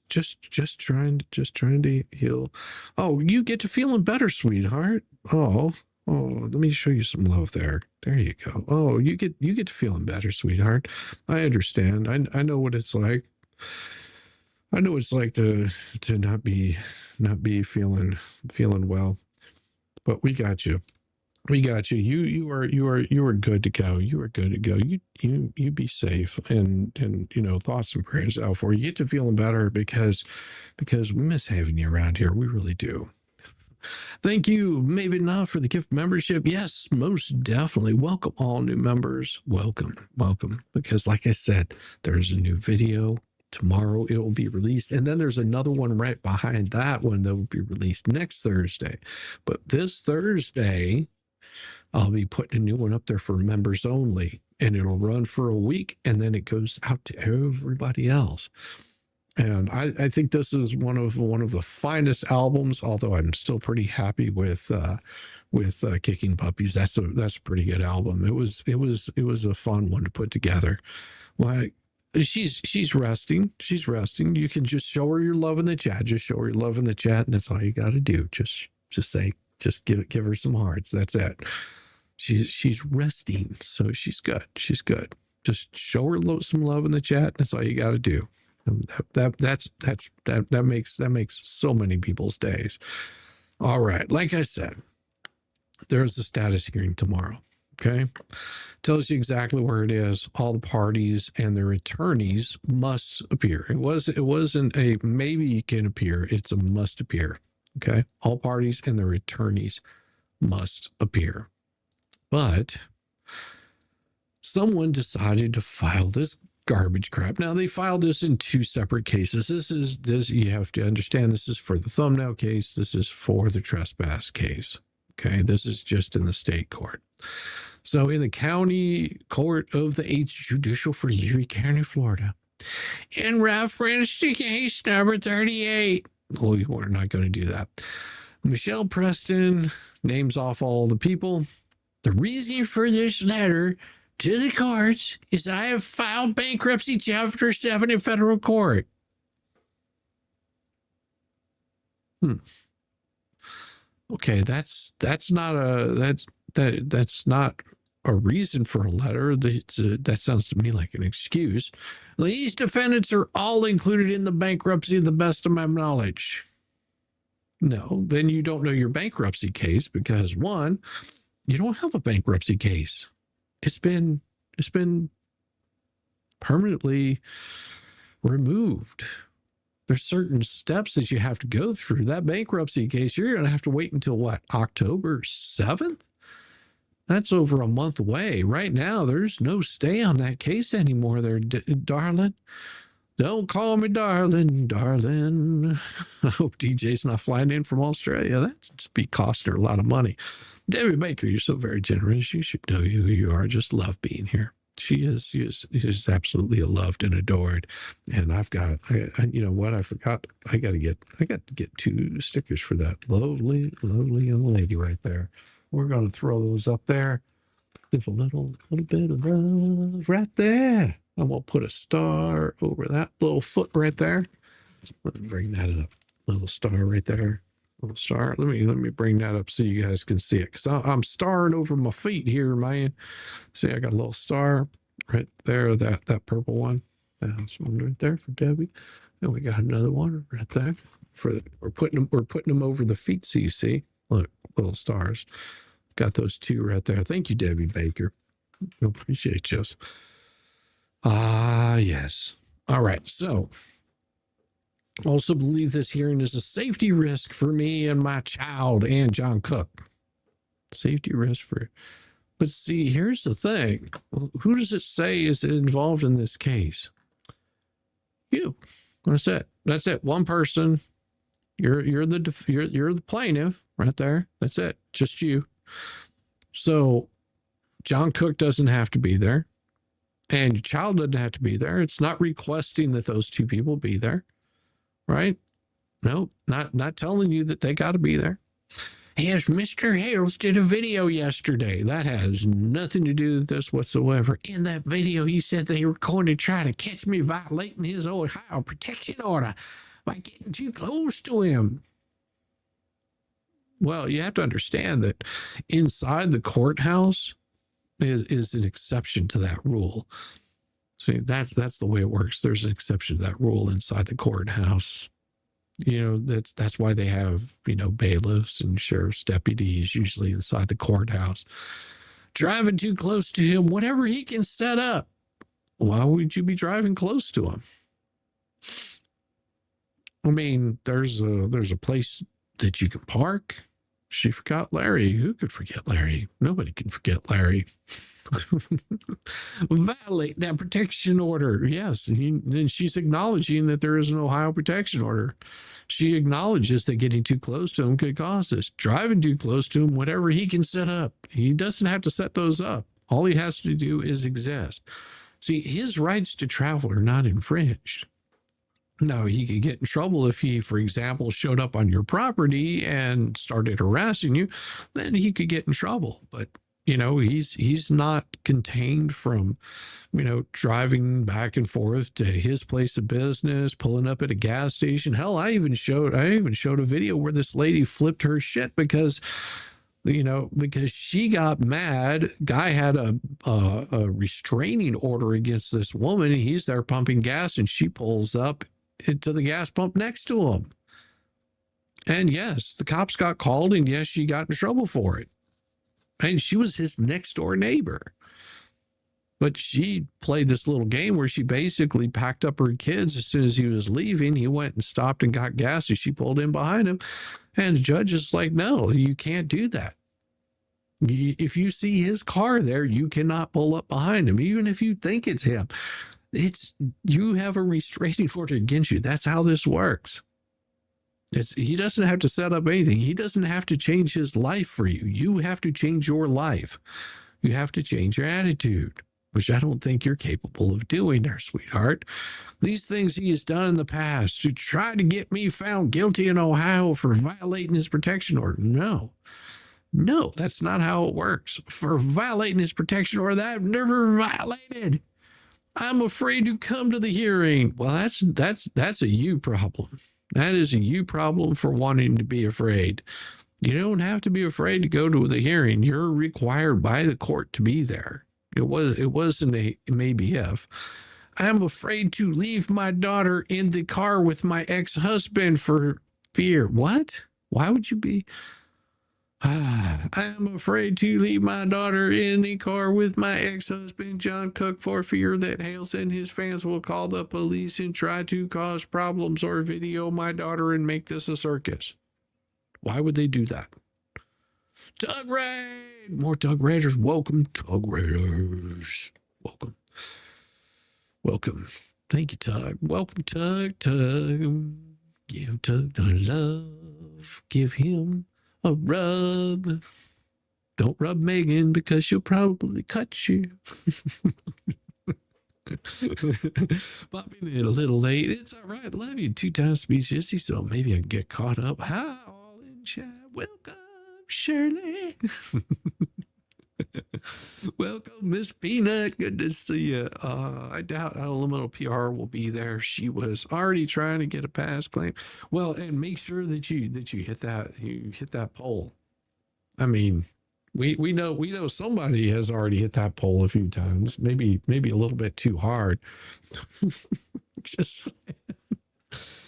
[SPEAKER 2] trying to heal. Oh, you get to feeling better, sweetheart. Oh, let me show you some love there. There you go. Oh, you get to feeling better, sweetheart. I understand. I know what it's like. I know what it's like to not be feeling well. But we got you. You are good to go. You are good to go. You be safe and thoughts and prayers out for you. Get to feeling better because we miss having you around here. We really do. Thank you, maybe not for the gift membership. Yes, most definitely. Welcome all new members. Welcome. Because like I said, there's a new video. Tomorrow it will be released. And then there's another one right behind that one that will be released next Thursday. But this Thursday, I'll be putting a new one up there for members only, and it'll run for a week, and then it goes out to everybody else. And I think this is one of the finest albums, although I'm still pretty happy with Kicking Puppies. That's a pretty good album. It was a fun one to put together. Like, she's resting. You can just show her your love in the chat. Just show her your love in the chat, and that's all you got to do. Just give her some hearts. That's it. She's resting, so she's good. Just show her some love in the chat. That's all you got to do. That makes so many people's days. All right, like I said, there's a status hearing tomorrow. Okay, tells you exactly where it is. All the parties and their attorneys must appear. It wasn't a maybe you can appear. It's a must appear. Okay, all parties and their attorneys must appear. But someone decided to file this garbage crap. Now they filed this in 2 separate cases. This you have to understand. This is for the thumbnail case. This is for the trespass case. Okay, this is just in the state court. So in the county court of the 8th Judicial for Leary County, Florida, in reference to case number 38. Well, we're not going to do that. Michelle Preston names off all the people. The reason for this letter to the courts is I have filed bankruptcy Chapter 7 in federal court. Okay, that's not that's not a reason for a letter. That sounds to me like an excuse. These defendants are all included in the bankruptcy, to the best of my knowledge. No, then you don't know your bankruptcy case because one, you don't have a bankruptcy case. It's been permanently removed. There's certain steps that you have to go through. That bankruptcy case, you're going to have to wait until what, October 7th? That's over a month away. Right now, there's no stay on that case anymore there, darling. Don't call me darling, darling. I hope DJ's not flying in from Australia. That'd be costing her a lot of money. Debbie Baker, you're so very generous. You should know who you are. Just love being here. She is absolutely loved and adored. And I've got, you know what? I forgot. I got to get 2 stickers for that lovely young lady right there. We're going to throw those up there. Give a little bit of love right there. And we'll put a star over that little foot right there. Let me bring that up. Little star right there. Little star. Let me bring that up so you guys can see it. Because I'm starring over my feet here, man. See, I got a little star right there. That purple one. That's one right there for Debbie. And we got another one right there. We're putting them over the feet. So you see, look, little stars. Got those 2 right there. Thank you, Debbie Baker. I appreciate you. Yes. All right. So, also believe this hearing is a safety risk for me and my child and John Cook. Safety risk for. But see, here's the thing. Who does it say is involved in this case? You. That's it. That's it. One person. You're the plaintiff right there. That's it. Just you. So John Cook doesn't have to be there. And your child doesn't have to be there. It's not requesting that those 2 people be there. Right? No, not telling you that they got to be there. Yes, Mr. Hales did a video yesterday. That has nothing to do with this whatsoever. In that video, he said they were going to try to catch me violating his Ohio protection order by getting too close to him. Well, you have to understand that inside the courthouse is an exception to that rule. See, that's the way it works. There's an exception to that rule inside the courthouse. You know, that's why they have, you know, bailiffs and sheriff's deputies usually inside the courthouse. Driving too close to him, whatever he can set up. Why would you be driving close to him? I mean, there's a place that you can park. She forgot Larry. Who could forget Larry? Nobody can forget Larry. Violate that protection order. Yes. And she's acknowledging that there is an Ohio protection order. She acknowledges that getting too close to him could cause this. Driving too close to him, whatever he can set up. He doesn't have to set those up. All he has to do is exist. See, his rights to travel are not infringed. Now, he could get in trouble if he, for example, showed up on your property and started harassing you. Then he could get in trouble. But, you know, he's not contained from, you know, driving back and forth to his place of business, pulling up at a gas station. Hell, I even showed a video where this lady flipped her shit because she got mad. Guy had a restraining order against this woman. And he's there pumping gas, and she pulls up into the gas pump next to him. And yes, the cops got called, and yes, she got in trouble for it. And she was his next door neighbor. But she played this little game where she basically packed up her kids as soon as he was leaving. He went and stopped and got gas, and she pulled in behind him. And the judge is like, no, you can't do that. If you see his car there, you cannot pull up behind him, even if you think it's him. You have a restraining order against you. That's how this works. He doesn't have to set up anything. He doesn't have to change his life for you. You have to change your life. You have to change your attitude, which I don't think you're capable of doing there, sweetheart. These things he has done in the past to try to get me found guilty in Ohio for violating his protection order. No, that's not how it works. For violating his protection order that I've never violated, I'm afraid to come to the hearing. Well, that's a you problem. That is a you problem for wanting to be afraid. You don't have to be afraid to go to the hearing. You're required by the court to be there. It wasn't a maybe if. I'm afraid to leave my daughter in the car with my ex-husband for fear. What? Why would you be? I'm afraid to leave my daughter in the car with my ex-husband, John Cook, for fear that Hales and his fans will call the police and try to cause problems or video my daughter and make this a circus. Why would they do that? Tug Raid! More Tug Raiders. Welcome, Tug Raiders. Welcome. Welcome. Thank you, Tug. Welcome, Tug. Tug. Give Tug the love. Give him a rub. Don't rub Megan because she'll probably cut you. Popping in a little late. It's all right. I love you 2 times species, so maybe I can get caught up. Hi, all in chat. Welcome, Shirley. Welcome, Miss Peanut. Good to see you. I doubt Elemental PR will be there. She was already trying to get a pass claim. Well, and make sure that you hit that poll. I mean, we know somebody has already hit that poll a few times. Maybe a little bit too hard. Just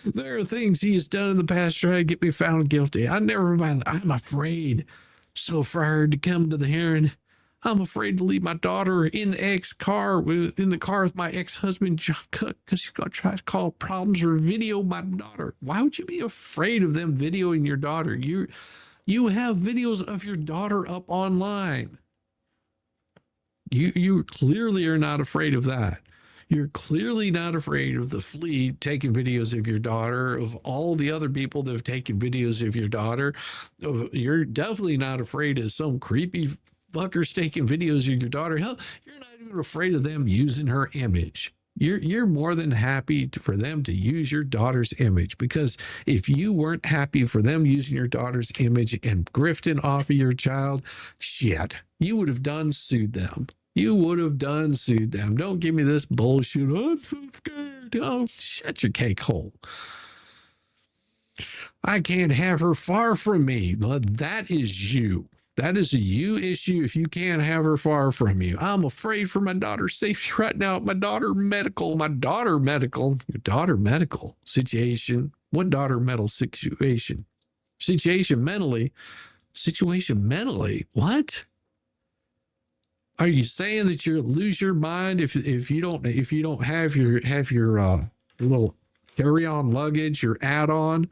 [SPEAKER 2] there are things he has done in the past trying to get me found guilty. I'm afraid. So afraid to come to the hearing. I'm afraid to leave my daughter in the car with my ex-husband, John Cook, because she's going to try to cause problems or video my daughter. Why would you be afraid of them videoing your daughter? You have videos of your daughter up online. You clearly are not afraid of that. You're clearly not afraid of the fleet taking videos of your daughter, of all the other people that have taken videos of your daughter. You're definitely not afraid of some creepy fuckers taking videos of your daughter. Hell, you're not even afraid of them using her image. You're more than happy for them to use your daughter's image, because if you weren't happy for them using your daughter's image and grifting off of your child, shit, you would have done sued them. You would have done sued them. Don't give me this bullshit. I'm so scared. Oh, shut your cake hole. I can't have her far from me. That is you. That is a you issue if you can't have her far from you. I'm afraid for my daughter's safety right now. My daughter medical situation. What daughter medical situation? Situation mentally. What? Are you saying that you'll lose your mind if you don't have your little carry-on luggage, your add-on?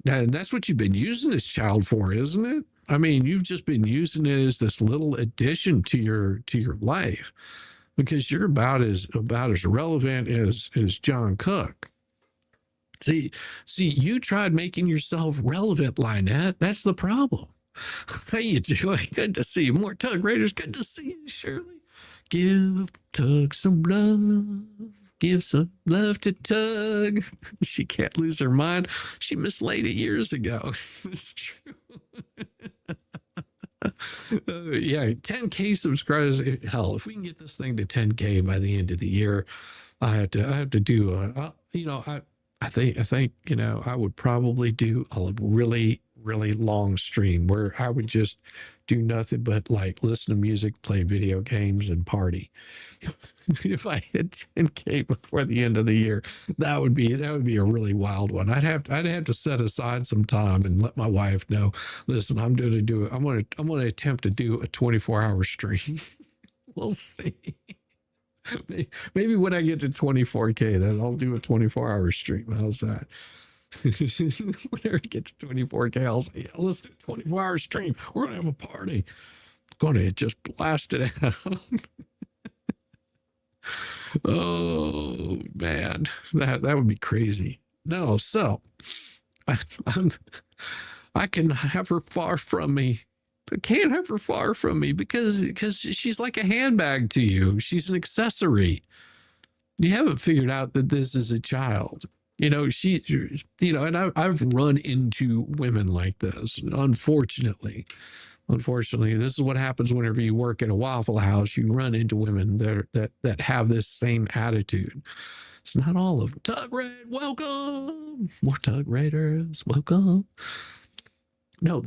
[SPEAKER 2] And that's what you've been using this child for, isn't it? I mean, you've just been using it as this little addition to your life, because you're about as relevant as John Cook. See, you tried making yourself relevant, Lynette. That's the problem. How you doing? Good to see you. More Tug Raiders. Good to see you, Shirley. Give Tug some love. Give some love to Tug. She can't lose her mind. She mislaid it years ago. It's true. Yeah, 10K subscribers. Hell, if we can get this thing to 10K by the end of the year, I have to do I think I would probably do a really long stream where I would just do nothing but like listen to music, play video games, and party. If I hit 10K before the end of the year, that would be a really wild one. I'd have to set aside some time and let my wife know, listen, I'm going to attempt to do a 24-hour stream. We'll see. Maybe when I get to 24K, then I'll do a 24-hour stream. How's that? Whenever I get to 24K, I'll say, yeah, let's do a 24-hour stream. We're going to have a party. Going to just blast it out. Oh, man. That would be crazy. No, so I can have her far from me. I can't have her far from me because she's like a handbag to you. She's an accessory. You haven't figured out that this is a child. And I've run into women like this. Unfortunately, this is what happens whenever you work at a Waffle House. You run into women that have this same attitude. It's not all of them. Tug Raid, welcome. More Tug Raiders, welcome. no,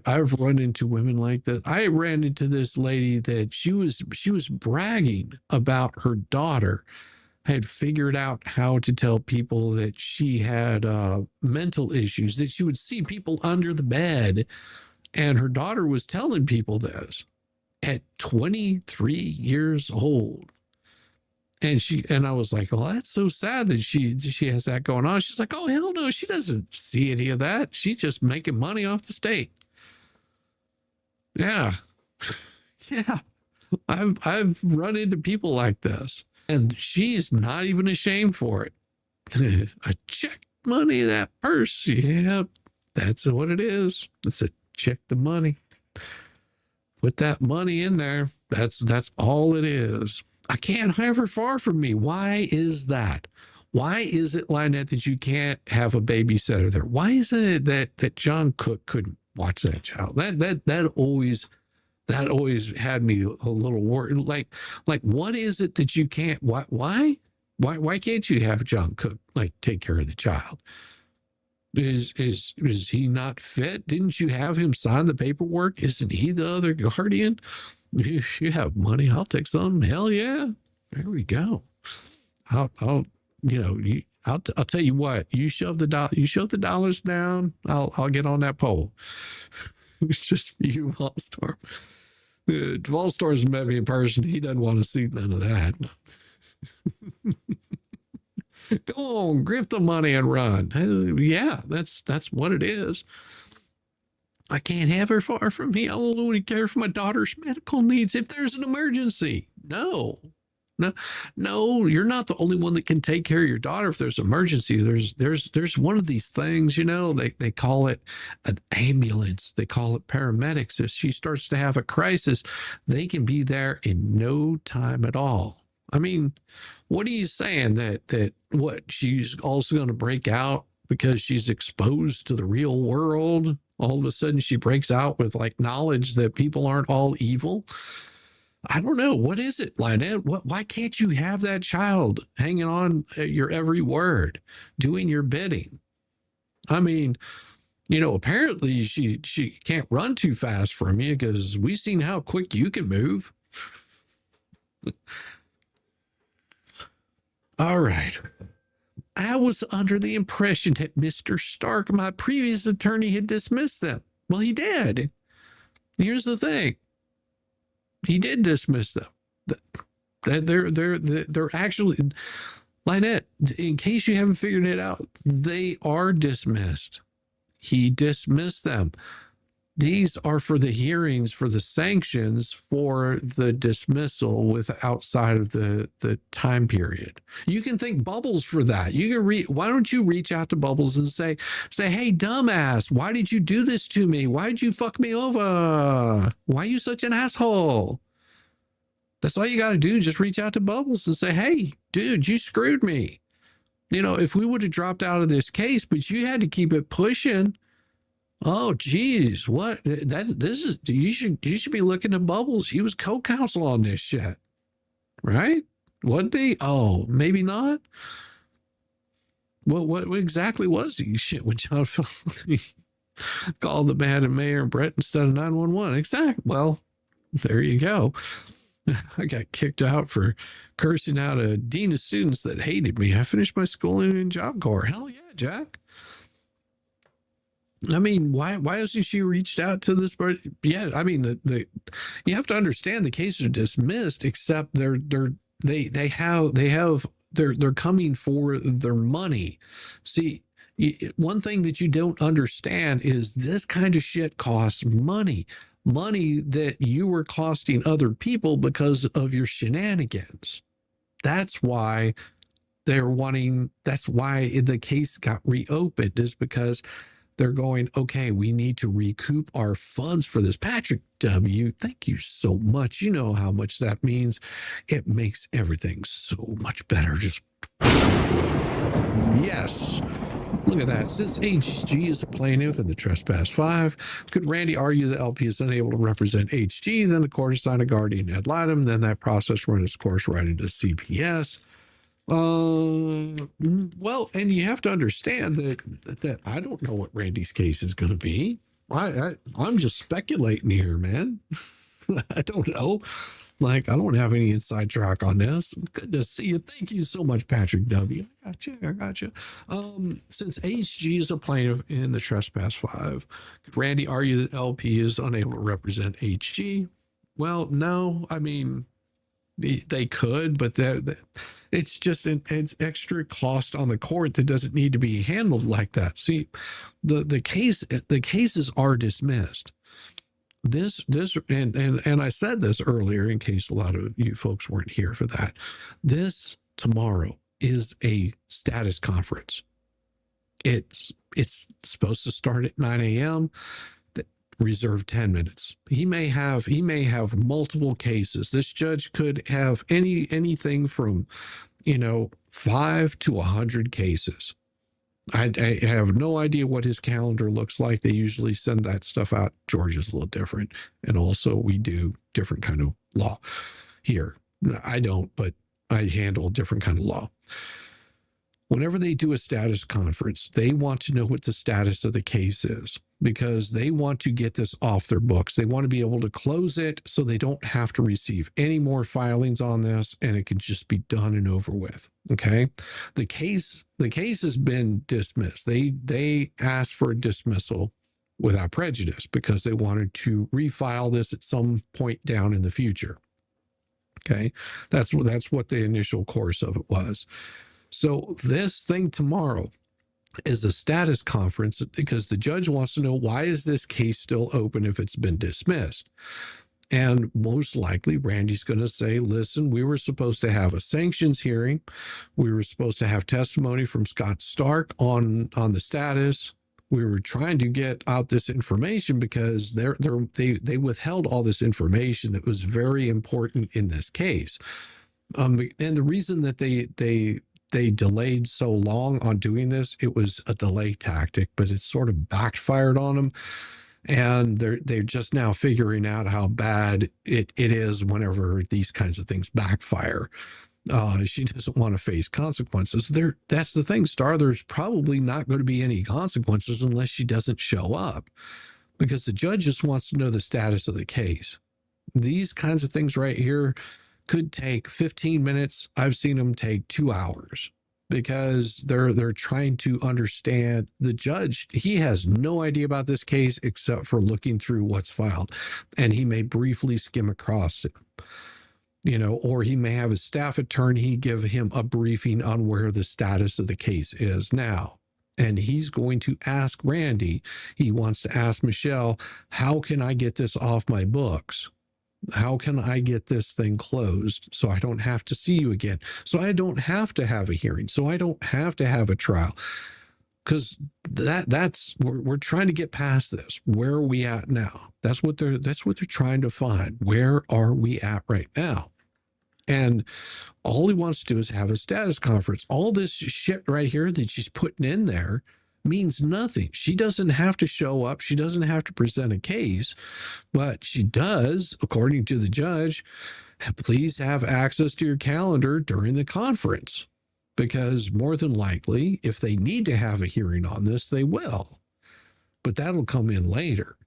[SPEAKER 2] I've run into women like that. I ran into this lady that she was bragging about her daughter had figured out how to tell people that she had mental issues, that she would see people under the bed. And her daughter was telling people this at 23 years old. And I was like, oh, that's so sad that she has that going on. She's like, oh, hell no, she doesn't see any of that. She's just making money off the state. Yeah. Yeah. I've run into people like this. And she's not even ashamed for it. A check money, that purse. Yeah, that's what it is. It's a check the money. Put that money in there. That's all it is. I can't have her far from me. Why is that? Why is it, Lynette, that you can't have a babysitter there? Why isn't it that John Cook couldn't watch that child? That always had me a little worried. Like what is it that you can't? Why can't you have John Cook like take care of the child? Is he not fit? Didn't you have him sign the paperwork? Isn't he the other guardian? If you have money, I'll take some. Hell yeah. There we go. I'll tell you what, you shove the dollars down, I'll get on that pole. It's just for you, Volstorm. Volstorm's met me in person. He doesn't want to see none of that. Go on, grip the money and run. Yeah, that's what it is. I can't have her far from me. I'll only care for my daughter's medical needs if there's an emergency. No, you're not the only one that can take care of your daughter if there's an emergency. There's one of these things, they call it an ambulance. They call it paramedics. If she starts to have a crisis, they can be there in no time at all. I mean, what are you saying that what she's also going to break out because she's exposed to the real world? All of a sudden she breaks out with like knowledge that people aren't all evil. I don't know. What is it, Lynette? Why can't you have that child hanging on your every word, doing your bidding? I mean, apparently she can't run too fast from you because we've seen how quick you can move. All right. I was under the impression that Mr. Stark, my previous attorney, had dismissed them. Well, he did. Here's the thing. He did dismiss them. They're actually, Lynette, in case you haven't figured it out, they are dismissed. He dismissed them. These are for the hearings, for the sanctions, for the dismissal with outside of the time period. You can thank Bubbles for that. You can why don't you reach out to Bubbles and say, hey, dumbass, why did you do this to me? Why did you fuck me over? Why are you such an asshole? That's all you got to do. Just reach out to Bubbles and say, hey, dude, you screwed me. If we would have dropped out of this case, but you had to keep it pushing. Oh, geez, what? You should be looking at Bubbles. He was co-counsel on this shit, right? Wasn't he? Oh, maybe not. Well, what exactly was he? Shit, when John called the man and Mayor and Brett instead of 911. Exactly. Well, there you go. I got kicked out for cursing out a dean of students that hated me. I finished my schooling in Job Corps. Hell yeah, Jack. I mean, why hasn't she reached out to this person? Yeah, I mean, you have to understand the cases are dismissed, except they're coming for their money. See, one thing that you don't understand is this kind of shit costs money that you were costing other people because of your shenanigans. That's why that's why the case got reopened, is because they're going, okay, we need to recoup our funds for this. Patrick W., thank you so much. You know how much that means. It makes everything so much better. Just yes. Look at that. Since HG is a plaintiff in the trespass 5, could Randy argue the LP is unable to represent HG? Then the court assign a guardian ad litem. Then that process runs its course right into CPS. Well, and you have to understand that I don't know what Randy's case is going to be. I'm just speculating here, man. I don't know. Like, I don't have any inside track on this. Good to see you. Thank you so much, Patrick W. I got you. I got you. Since HG is a plaintiff in the trespass 5, could Randy argue that LP is unable to represent HG? Well, no. I mean, they could, but it's just it's extra cost on the court that doesn't need to be handled like that. See, the cases are dismissed. This and I said this earlier in case a lot of you folks weren't here for that. This tomorrow is a status conference. It's supposed to start at 9 a.m. Reserve 10 minutes. He may have multiple cases. This judge could have anything from 5 to 100 cases. I have no idea what his calendar looks like. They usually send that stuff out. Georgia's a little different. And also we do different kind of law here. I don't, but I handle a different kind of law. Whenever they do a status conference, they want to know what the status of the case is because they want to get this off their books. They want to be able to close it so they don't have to receive any more filings on this and it can just be done and over with. Okay. The case has been dismissed. They asked for a dismissal without prejudice because they wanted to refile this at some point down in the future. Okay. That's what the initial course of it was. So this thing tomorrow is a status conference because the judge wants to know why is this case still open if it's been dismissed? And most likely Randy's going to say, listen, we were supposed to have a sanctions hearing. We were supposed to have testimony from Scott Stark on the status. We were trying to get out this information because they withheld all this information that was very important in this case. And the reason that they delayed so long on doing this, it was a delay tactic, but it sort of backfired on them. And they're just now figuring out how bad it is whenever these kinds of things backfire. She doesn't want to face consequences. That's the thing, Star. There's probably not going to be any consequences unless she doesn't show up because the judge just wants to know the status of the case. These kinds of things right here could take 15 minutes. I've seen them take 2 hours because they're trying to understand the judge. He has no idea about this case except for looking through what's filed, and he may briefly skim across it, or he may have a staff attorney give him a briefing on where the status of the case is now. And he's going to ask Randy, he wants to ask Michelle, how can I get this off my books? How can I get this thing closed so I don't have to see you again? So I don't have to have a hearing. So I don't have to have a trial. Because we're trying to get past this. Where are we at now? That's what they're trying to find. Where are we at right now? And all he wants to do is have a status conference. All this shit right here that she's putting in there means nothing. She doesn't have to show up. She doesn't have to present a case, but she does, according to the judge, please have access to your calendar during the conference, because more than likely, if they need to have a hearing on this, they will. But that'll come in later.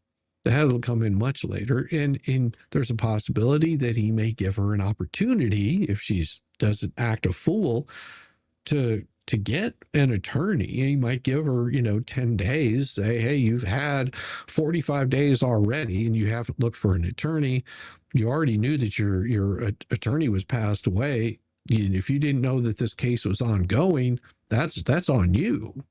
[SPEAKER 2] That'll come in much later. And there's a possibility that he may give her an opportunity, if she doesn't act a fool, to get an attorney. He might give her, 10 days, say, hey, you've had 45 days already and you haven't looked for an attorney. You already knew that your attorney was passed away. And if you didn't know that this case was ongoing, that's on you.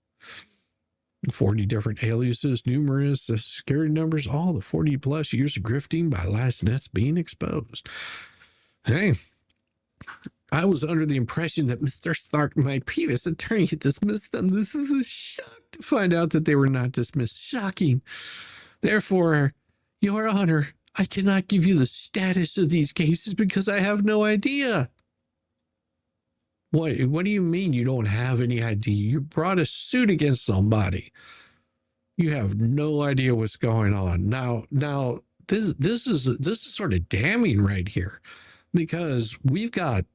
[SPEAKER 2] 40 different aliases, numerous security numbers, all the 40 plus years of grifting by Lynette's being exposed. Hey, I was under the impression that Mr. Stark, my previous attorney, had dismissed them. This is a shock to find out that they were not dismissed. Shocking. Therefore, Your Honor, I cannot give you the status of these cases because I have no idea. What do you mean you don't have any idea? You brought a suit against somebody. You have no idea what's going on. Now this is sort of damning right here, because we've got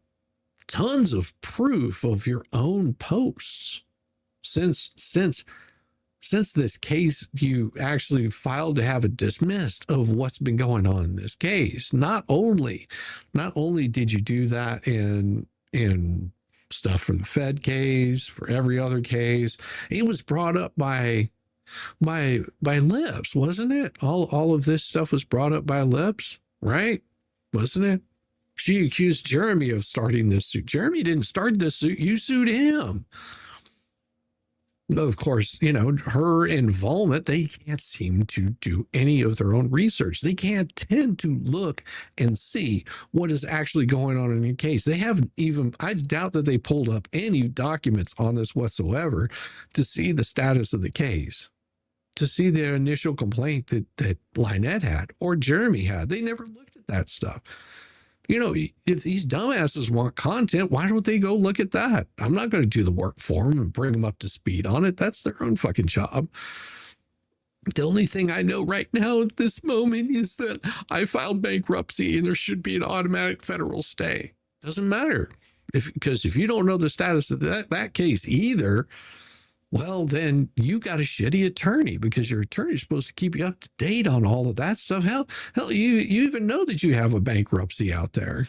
[SPEAKER 2] tons of proof of your own posts since this case. You actually filed to have it dismissed of what's been going on in this case. Not only did you do that in stuff for the Fed case, for every other case, it was brought up by Lips, wasn't it? All of this stuff was brought up by Lips, right? Wasn't it? She accused Jeremy of starting this suit. Jeremy didn't start this suit. You sued him. Of course, her and Volmit, they can't seem to do any of their own research. They can't tend to look and see what is actually going on in your case. They haven't even, I doubt that they pulled up any documents on this whatsoever to see the status of the case, to see the initial complaint that Lynette had or Jeremy had. They never looked at that stuff. If these dumbasses want content, why don't they go look at that? I'm not going to do the work for them and bring them up to speed on it. That's their own fucking job. The only thing I know right now at this moment is that I filed bankruptcy and there should be an automatic federal stay. Doesn't matter. Because if you don't know the status of that case either, well, then you got a shitty attorney, because your attorney is supposed to keep you up to date on all of that stuff. Hell, you even know that you have a bankruptcy out there.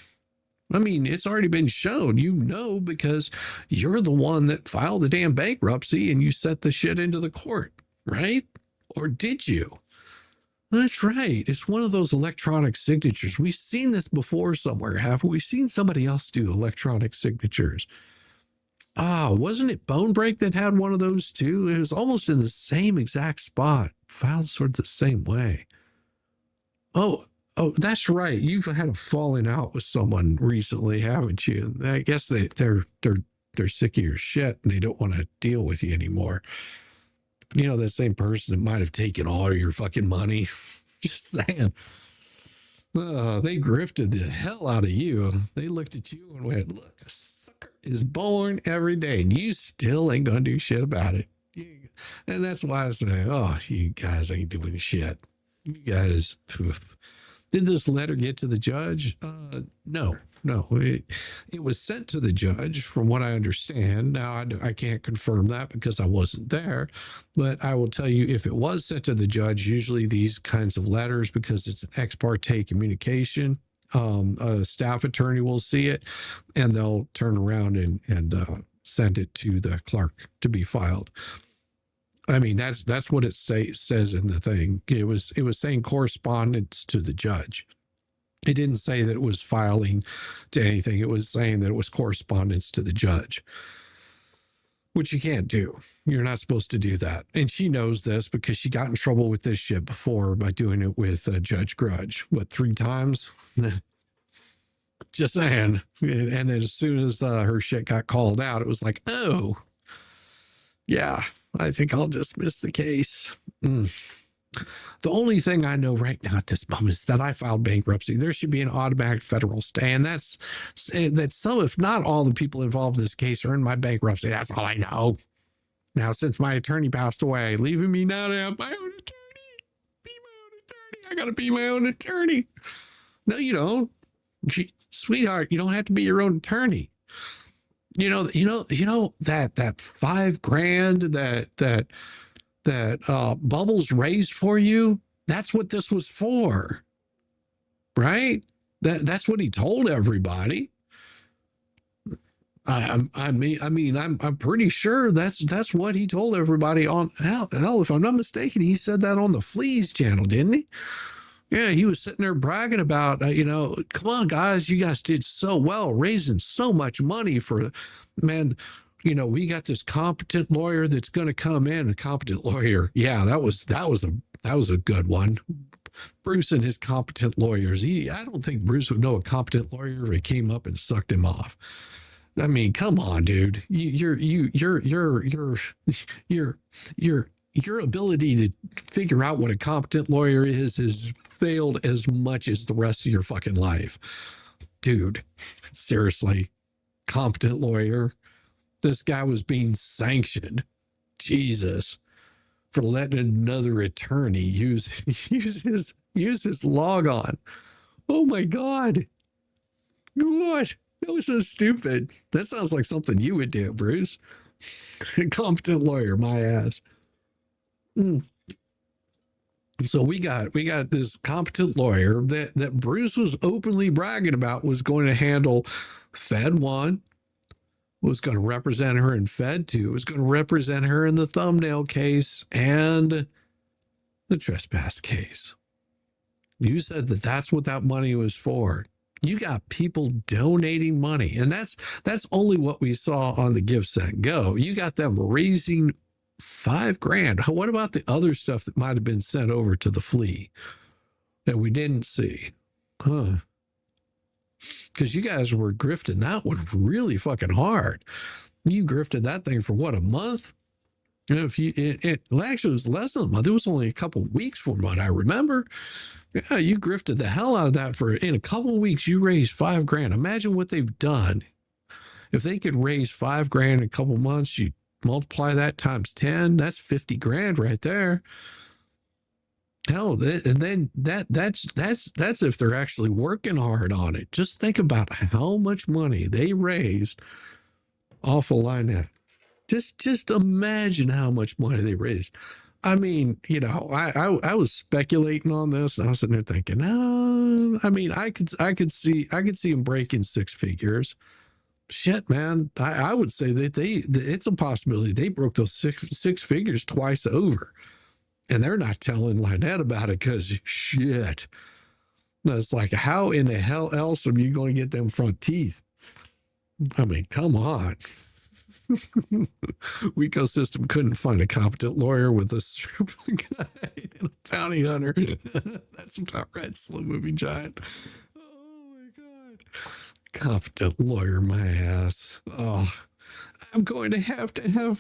[SPEAKER 2] I mean, it's already been shown, because you're the one that filed the damn bankruptcy and you sent the shit into the court, right? Or did you? That's right. It's one of those electronic signatures. We've seen this before somewhere, haven't we? Seen somebody else do electronic signatures. Wasn't it Bone Break that had one of those too? It was almost in the same exact spot, filed sort of the same way. Oh, that's right. You've had a falling out with someone recently, haven't you? I guess they're sick of your shit and they don't want to deal with you anymore. That same person that might have taken all your fucking money. Just saying. They grifted the hell out of you. They looked at you and went, look, is born every day and you still ain't gonna do shit about it. And that's why I say, you guys ain't doing shit. You guys, did this letter get to the judge? No. It was sent to the judge from what I understand. Now I can't confirm that because I wasn't there, but I will tell you, if it was sent to the judge, usually these kinds of letters, because it's an ex parte communication, a staff attorney will see it and they'll turn around and send it to the clerk to be filed. I mean, that's what it says in the thing. It was saying correspondence to the judge. It didn't say that it was filing to anything. It was saying that it was correspondence to the judge, which you can't do. You're not supposed to do that. And she knows this because she got in trouble with this shit before by doing it with Judge Grudge. 3 times? Just saying. And then as soon as her shit got called out, it was like, oh, yeah, I think I'll dismiss the case. The only thing I know right now at this moment is that I filed bankruptcy. There should be an automatic federal stay. And that's some, if not all, the people involved in this case are in my bankruptcy. That's all I know. Now, since my attorney passed away, leaving me now to have my own attorney. Be my own attorney. I got to be my own attorney. No, you don't. Sweetheart, you don't have to be your own attorney. You know that $5,000 that Bubbles raised for you, that's what this was for, right? That's what he told everybody. I'm pretty sure that's what he told everybody on hell, if I'm not mistaken, he said that on the Fleas channel, didn't he? Yeah, he was sitting there bragging about, come on, guys, you guys did so well, raising so much money for, man. We got this competent lawyer that's going to come in. A competent lawyer, yeah, that was a good one. Bruce and his competent lawyers. I don't think Bruce would know a competent lawyer if he came up and sucked him off. I mean, come on, dude. Your ability to figure out what a competent lawyer is has failed as much as the rest of your fucking life, dude. Seriously, competent lawyer. This guy was being sanctioned, Jesus, for letting another attorney use his log on. Oh my God. What? That was so stupid. That sounds like something you would do, Bruce. Competent lawyer, my ass. Mm. So we got this competent lawyer that Bruce was openly bragging about was going to handle Fed 1, was going to represent her in Fed 2, was going to represent her in the thumbnail case and the trespass case. You said that that's what that money was for. You got people donating money, and that's only what we saw on the Give Send Go. You got them raising $5,000. What about the other stuff that might have been sent over to the flea that we didn't see? Huh? Because you guys were grifting that one really fucking hard. You grifted that thing for what, a month? You know, if you it actually was less than a month. It was only a couple of weeks from what I remember. Yeah, you grifted the hell out of that for in a couple of weeks. You raised $5,000. Imagine what they've done. If they could raise $5,000 in a couple of months, you multiply that times 10. That's $50,000 right there. Hell, and then that's if they're actually working hard on it. Just think about how much money they raised off of Lynette. Just imagine how much money they raised. I mean, you know, I was speculating on this, and I was sitting there thinking, no, I mean, I could see them breaking 6 figures. Shit, man, I would say that it's a possibility they broke those six figures twice over, and they're not telling Lynette about it because shit. No, it's like, how in the hell else are you going to get them front teeth? I mean, come on. Rico system couldn't find a competent lawyer with a strip guy and a bounty hunter. That's about right, slow moving giant. Oh my god. Competent lawyer, my ass. Oh, I'm going to have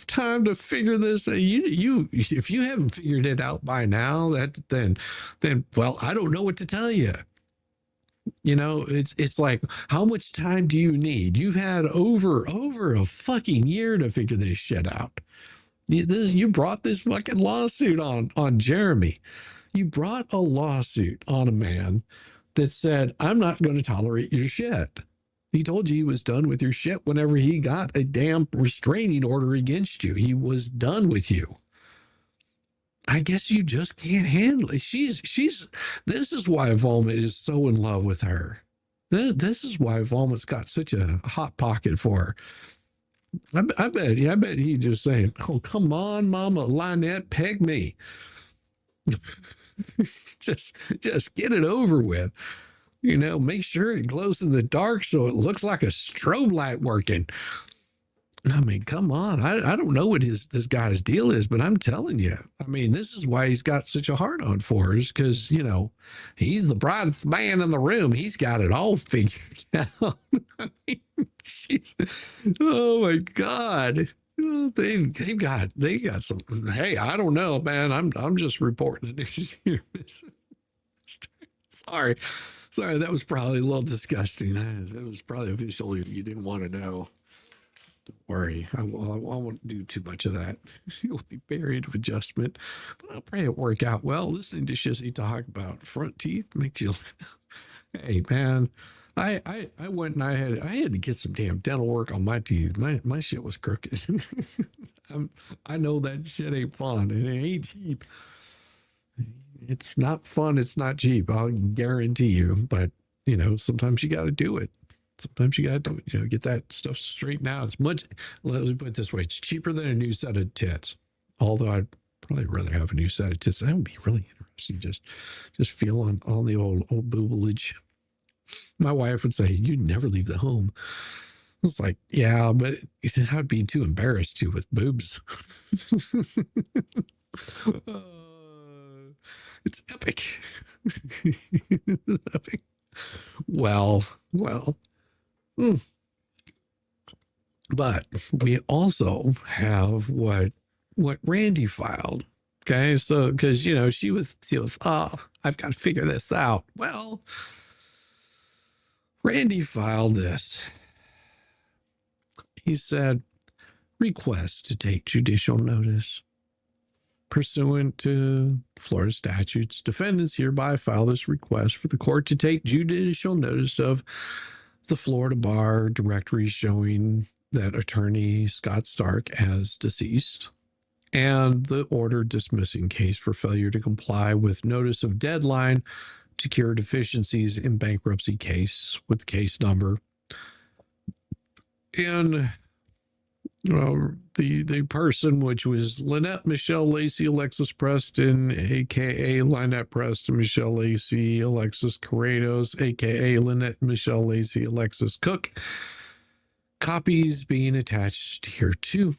[SPEAKER 2] time to figure this out. You if you haven't figured it out by now, then well, I don't know what to tell you. You know, it's like, how much time do you need? You've had over a fucking year to figure this shit out. You brought this fucking lawsuit on Jeremy. You brought a lawsuit on a man that said, I'm not going to tolerate your shit. He told you he was done with your shit whenever he got a damn restraining order against you. He was done with you. I guess you just can't handle it. This is why Volmit is so in love with her. This is why Volmit's got such a hot pocket for her. I bet he just saying, oh, come on, mama, Lynette, peg me. just get it over with. You know, make sure it glows in the dark so it looks like a strobe light working. I mean, come on. I don't know what this guy's deal is, but I'm telling you, I mean, this is why he's got such a hard on for us, because, you know, he's the brightest man in the room. He's got it all figured out. I mean, oh my God. They've got some, hey, I don't know, man. I'm just reporting the news here. Sorry, that was probably a little disgusting. It was probably a visual you didn't want to know. Don't worry, I won't do too much of that. You'll be buried with adjustment, but I'll pray it work out well. Listening to Shizzy talk about front teeth makes you. Hey man, I went and I had to get some damn dental work on my teeth. My shit was crooked. I know that shit ain't fun and it ain't cheap. It's not fun. It's not cheap. I'll guarantee you. But you know, sometimes you got to do it. Sometimes you got to do it. You know, get that stuff straightened out. It's much. Let me put it this way: it's cheaper than a new set of tits. Although I'd probably rather have a new set of tits. That would be really interesting. Just feel on the old boobage. My wife would say, "You'd never leave the home." I was like, "Yeah, but I'd be too embarrassed to with boobs." It's epic. Epic. Well. But we also have what Randy filed. Okay, so because you know she was oh, I've got to figure this out. Well, Randy filed this. He said, request to take judicial notice. Pursuant to Florida statutes, defendants hereby file this request for the court to take judicial notice of the Florida bar directory showing that attorney Scott Stark as deceased, and the order dismissing case for failure to comply with notice of deadline to cure deficiencies in bankruptcy case with case number. And the person, which was Lynette Michelle Lacey Alexis Preston, aka Lynette Preston Michelle Lacey Alexis Corrados, aka Lynette Michelle Lacey Alexis Cook, copies being attached here too.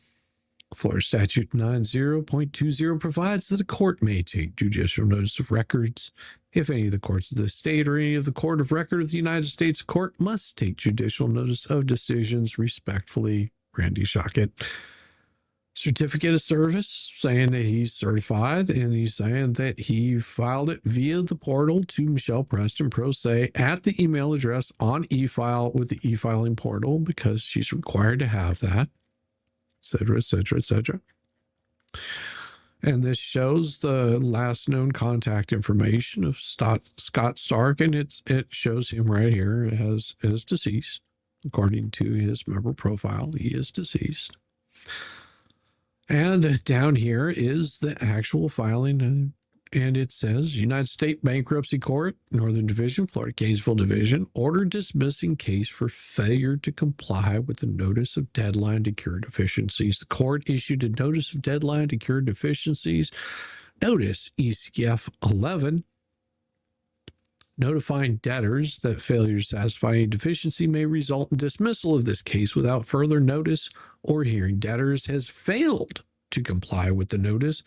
[SPEAKER 2] Florida Statute 90.20 provides that a court may take judicial notice of records if any of the courts of the state or any of the court of record of the United States court must take judicial notice of decisions. Respectfully, Randy Shockett. Certificate of service saying that he's certified, and he's saying that he filed it via the portal to Michelle Preston Pro Se at the email address on e-file with the e-filing portal because she's required to have that, etc., etc., etc. And this shows the last known contact information of Scott Stark, and it shows him right here as deceased. According to his member profile, he is deceased. And down here is the actual filing, and it says United States Bankruptcy Court, Northern Division, Florida Gainesville Division, order dismissing case for failure to comply with the notice of deadline to cure deficiencies. The court issued a notice of deadline to cure deficiencies, notice ECF 11, notifying debtors that failure to satisfy any deficiency may result in dismissal of this case without further notice or hearing. Debtors has failed to comply with the notice.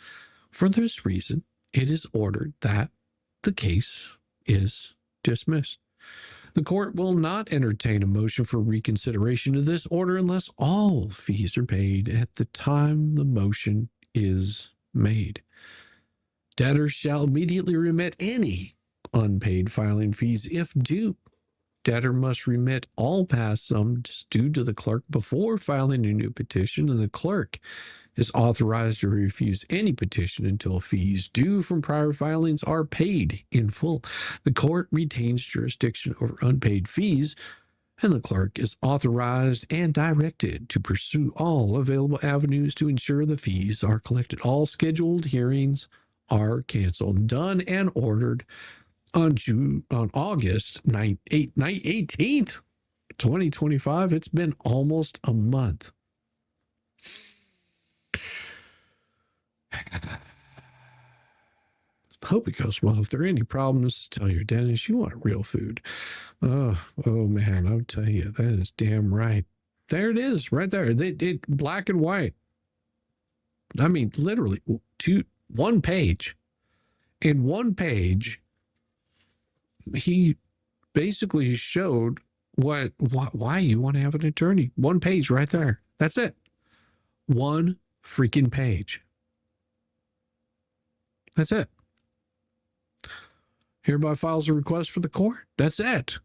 [SPEAKER 2] For this reason, it is ordered that the case is dismissed. The court will not entertain a motion for reconsideration of this order unless all fees are paid at the time the motion is made. Debtors shall immediately remit any unpaid filing fees if due. Debtor must remit all past sums due to the clerk before filing a new petition, and the clerk is authorized to refuse any petition until fees due from prior filings are paid in full. The court retains jurisdiction over unpaid fees, and the clerk is authorized and directed to pursue all available avenues to ensure the fees are collected. All scheduled hearings are canceled. Done and ordered on August 18th, 2025. It's been almost a month. Hope it goes well. If there are any problems, tell your dentist you want real food. Oh man, I'll tell you, that is damn right. There it is, right there. It black and white. I mean, literally, one page. In one page, he basically showed why you want to have an attorney. One page right there. That's it. One freaking page. That's it. Hereby files a request for the court. That's it.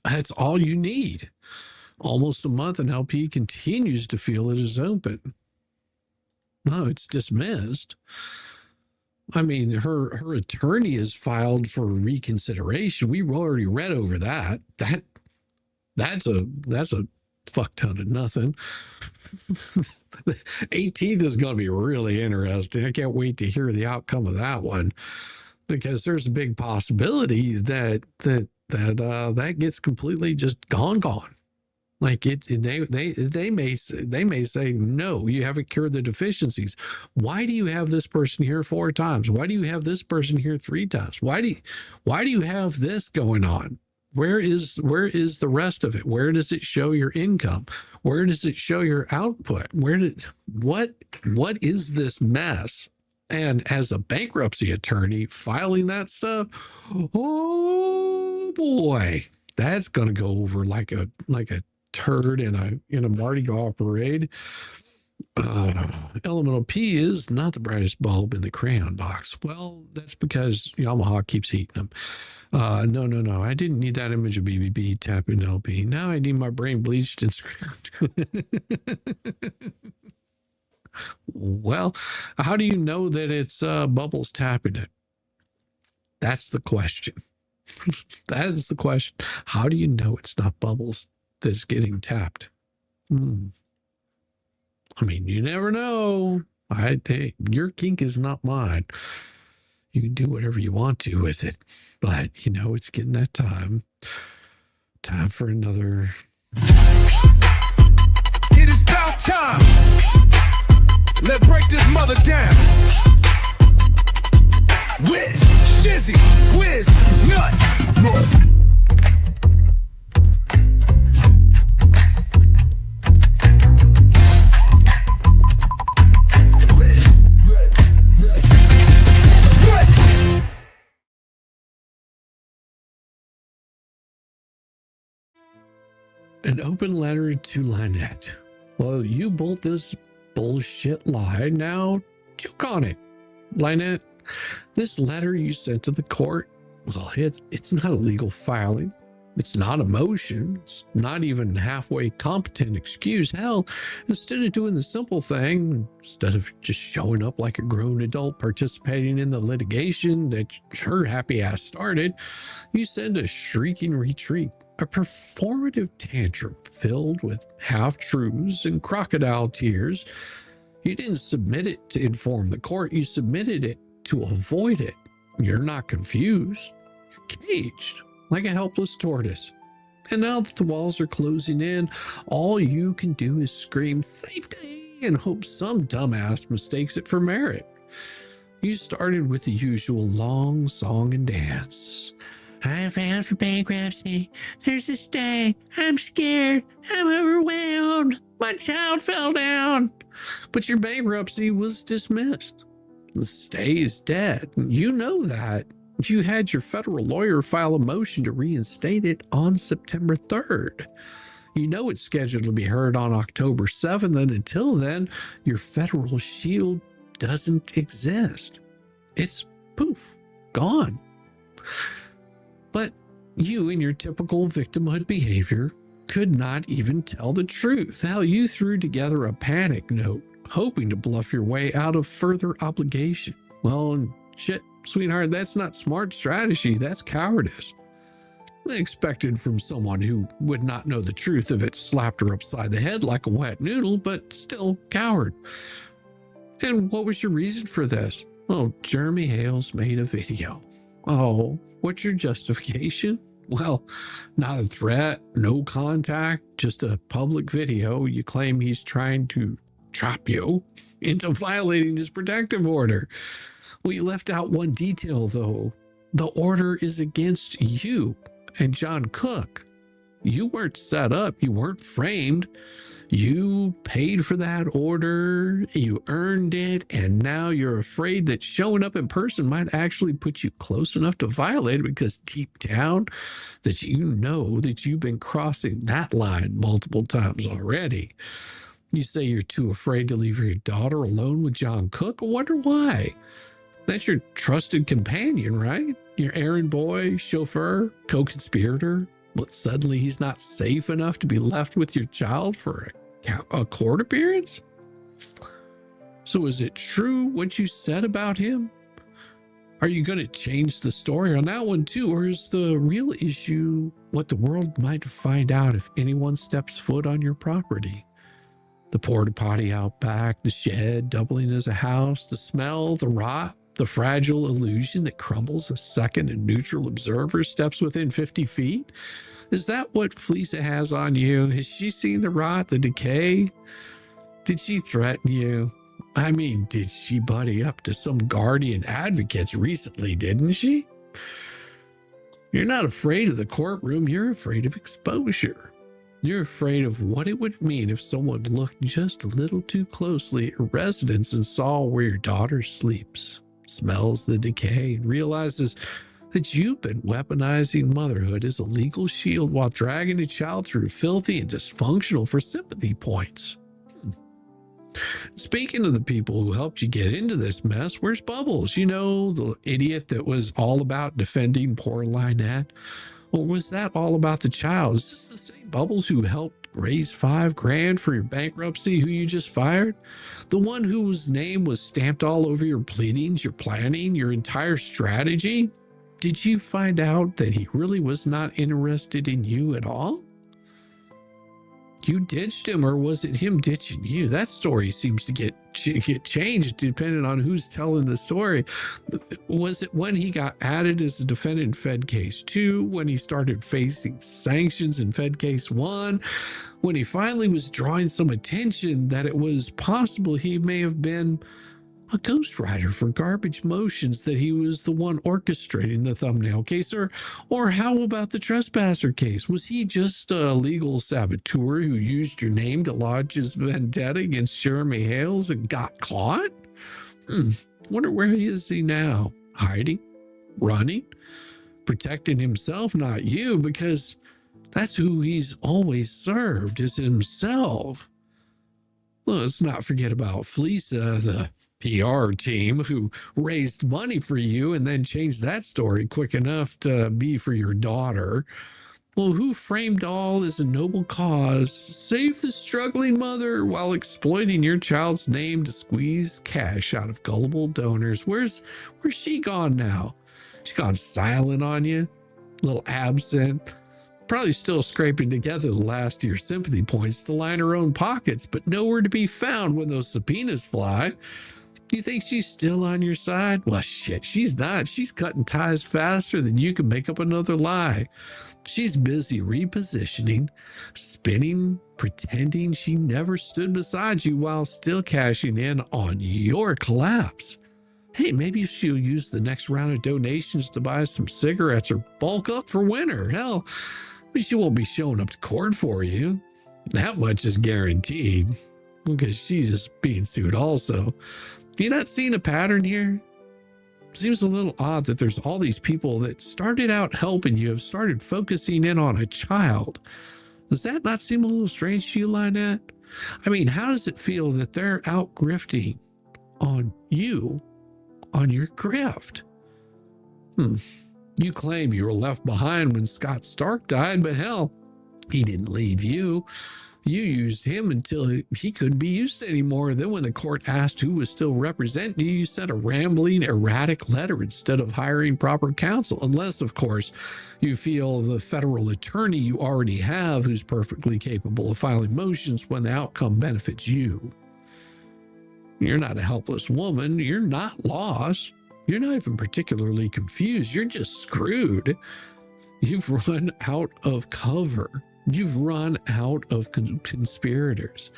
[SPEAKER 2] That's all you need. Almost a month, and LP continues to feel it is open. No, it's dismissed. I mean, her attorney is filed for reconsideration. We already read over that. That's a fuck ton of nothing. 18th is going to be really interesting. I can't wait to hear the outcome of that one, because there's a big possibility that gets completely just gone. Like they may say, no, you haven't cured the deficiencies. Why do you have this person here 4 times? Why do you have this person here 3 times? Why do you have this going on? Where is the rest of it? Where does it show your income? Where does it show your output? What is this mess? And as a bankruptcy attorney filing that stuff, oh boy, that's going to go over like a turd in a Mardi Gras parade. Elemental P is not the brightest bulb in the crayon box. Well, that's because Yamaha keeps heating them. No. I didn't need that image of BBB tapping LP. Now I need my brain bleached and scrapped. Well, how do you know that it's Bubbles tapping it? That's the question. That is the question. How do you know it's not Bubbles that's getting tapped? I mean, you never know. Hey, your kink is not mine. You can do whatever you want to with it. But, you know, it's getting that time. Time for another.
[SPEAKER 4] It is about time. Let's break this mother down. With Shizzy, Whiz, Nut.
[SPEAKER 2] An open letter to Lynette. Well, you bolt this bullshit lie. Now, choke on it. Lynette, this letter you sent to the court, well, it's not a legal filing. It's not a motion. It's not even halfway competent excuse. Hell, instead of doing the simple thing, instead of just showing up like a grown adult participating in the litigation that your happy ass started, you send a shrieking retreat, a performative tantrum filled with half-truths and crocodile tears. You didn't submit it to inform the court. You submitted it to avoid it. You're not confused. You're caged like a helpless tortoise. And now that the walls are closing in, all you can do is scream safety and hope some dumbass mistakes it for merit. You started with the usual long song and dance. I filed for bankruptcy. There's a stay. I'm scared. I'm overwhelmed. My child fell down. But your bankruptcy was dismissed. The stay is dead. You know that. You had your federal lawyer file a motion to reinstate it on September 3rd. You know it's scheduled to be heard on October 7th, and until then, your federal shield doesn't exist. It's poof, gone. But you, in your typical victimhood behavior, could not even tell the truth. Hell, you threw together a panic note, hoping to bluff your way out of further obligation. Well, shit, sweetheart, that's not smart strategy. That's cowardice. Expected from someone who would not know the truth if it slapped her upside the head like a wet noodle, but still coward. And what was your reason for this? Oh, Jeremy Hales made a video. Oh, what's your justification? Well, not a threat, no contact, just a public video. You claim he's trying to trap you into violating his protective order. Well, you left out one detail, though. The order is against you and John Cook. You weren't set up. You weren't framed. You paid for that order. You earned it. And now you're afraid that showing up in person might actually put you close enough to violate it because deep down that you know that you've been crossing that line multiple times already. You say you're too afraid to leave your daughter alone with John Cook. I wonder why. That's your trusted companion, right? Your errand boy, chauffeur, co-conspirator. But suddenly he's not safe enough to be left with your child for a court appearance? So is it true what you said about him? Are you going to change the story on that one too? Or is the real issue what the world might find out if anyone steps foot on your property? The porta potty out back, the shed doubling as a house, the smell, the rot, the fragile illusion that crumbles a second and neutral observer steps within 50 feet? Is that what Fleasa has on you? Has she seen the rot, the decay? Did she threaten you? I mean, did she buddy up to some guardian advocates recently, didn't she? You're not afraid of the courtroom. You're afraid of exposure. You're afraid of what it would mean if someone looked just a little too closely at your residence and saw where your daughter sleeps, smells the decay, realizes that you've been weaponizing motherhood as a legal shield while dragging a child through filthy and dysfunctional for sympathy points. Speaking of the people who helped you get into this mess, where's Bubbles? You know, the idiot that was all about defending poor Lynette? Or was that all about the child? Is this the same Bubbles who helped raise $5,000 for your bankruptcy, who you just fired? The one whose name was stamped all over your pleadings, your planning, your entire strategy? did you find out that he really was not interested in you at all? You ditched him, or was it him ditching you? That story seems to get changed depending on who's telling the story. Was it when he got added as a defendant in Fed Case 2, when he started facing sanctions in Fed Case 1, when he finally was drawing some attention that it was possible he may have been a ghostwriter for Garbage Motions, that he was the one orchestrating the thumbnail case? Or how about the trespasser case? Was he just a legal saboteur who used your name to lodge his vendetta against Jeremy Hales and got caught? Wonder where he is now? Hiding? Running? Protecting himself, not you, because that's who he's always served, is himself. Well, let's not forget about Fleasa, the PR team, who raised money for you and then changed that story quick enough to be for your daughter. Well, who framed all as a noble cause, save the struggling mother, while exploiting your child's name to squeeze cash out of gullible donors? Where's she gone now? She's gone silent on you, a little absent, probably still scraping together the last of your sympathy points to line her own pockets, but nowhere to be found when those subpoenas fly. You think she's still on your side? Well, shit, she's not. She's cutting ties faster than you can make up another lie. She's busy repositioning, spinning, pretending she never stood beside you while still cashing in on your collapse. Hey, maybe she'll use the next round of donations to buy some cigarettes or bulk up for winter. Hell, she won't be showing up to court for you. That much is guaranteed, because she's just being sued also. You not seeing a pattern here? Seems a little odd that there's all these people that started out helping you have started focusing in on a child. Does that not seem a little strange to you, Lynette? I mean, how does it feel that they're out grifting on you, on your grift? You claim you were left behind when Scott Stark died, but hell, he didn't leave you. You used him until he couldn't be used anymore. Then when the court asked who was still representing you, you sent a rambling, erratic letter instead of hiring proper counsel. Unless, of course, you feel the federal attorney you already have, who's perfectly capable of filing motions when the outcome benefits you. You're not a helpless woman. You're not lost. You're not even particularly confused. You're just screwed. You've run out of cover. You've run out of conspirators,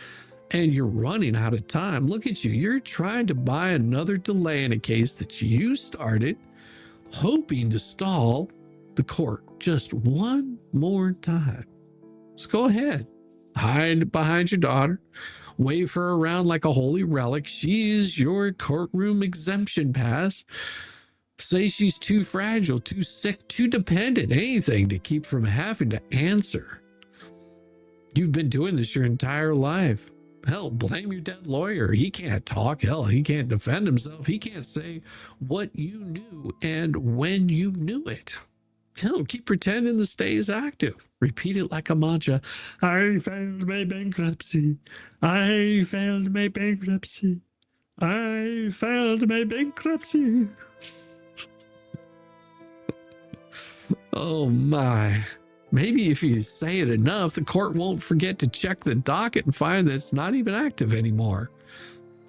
[SPEAKER 2] and you're running out of time. Look at you. You're trying to buy another delay in a case that you started, hoping to stall the court just one more time. So go ahead. Hide behind your daughter. Wave her around like a holy relic. She's your courtroom exemption pass. Say she's too fragile, too sick, too dependent, anything to keep from having to answer. You've been doing this your entire life. Hell, blame your dead lawyer. He can't talk. Hell, he can't defend himself. He can't say what you knew and when you knew it. Hell, keep pretending the stay is active. Repeat it like a mantra. I failed my bankruptcy. I failed my bankruptcy. I failed my bankruptcy. Oh my. Maybe if you say it enough, the court won't forget to check the docket and find that it's not even active anymore.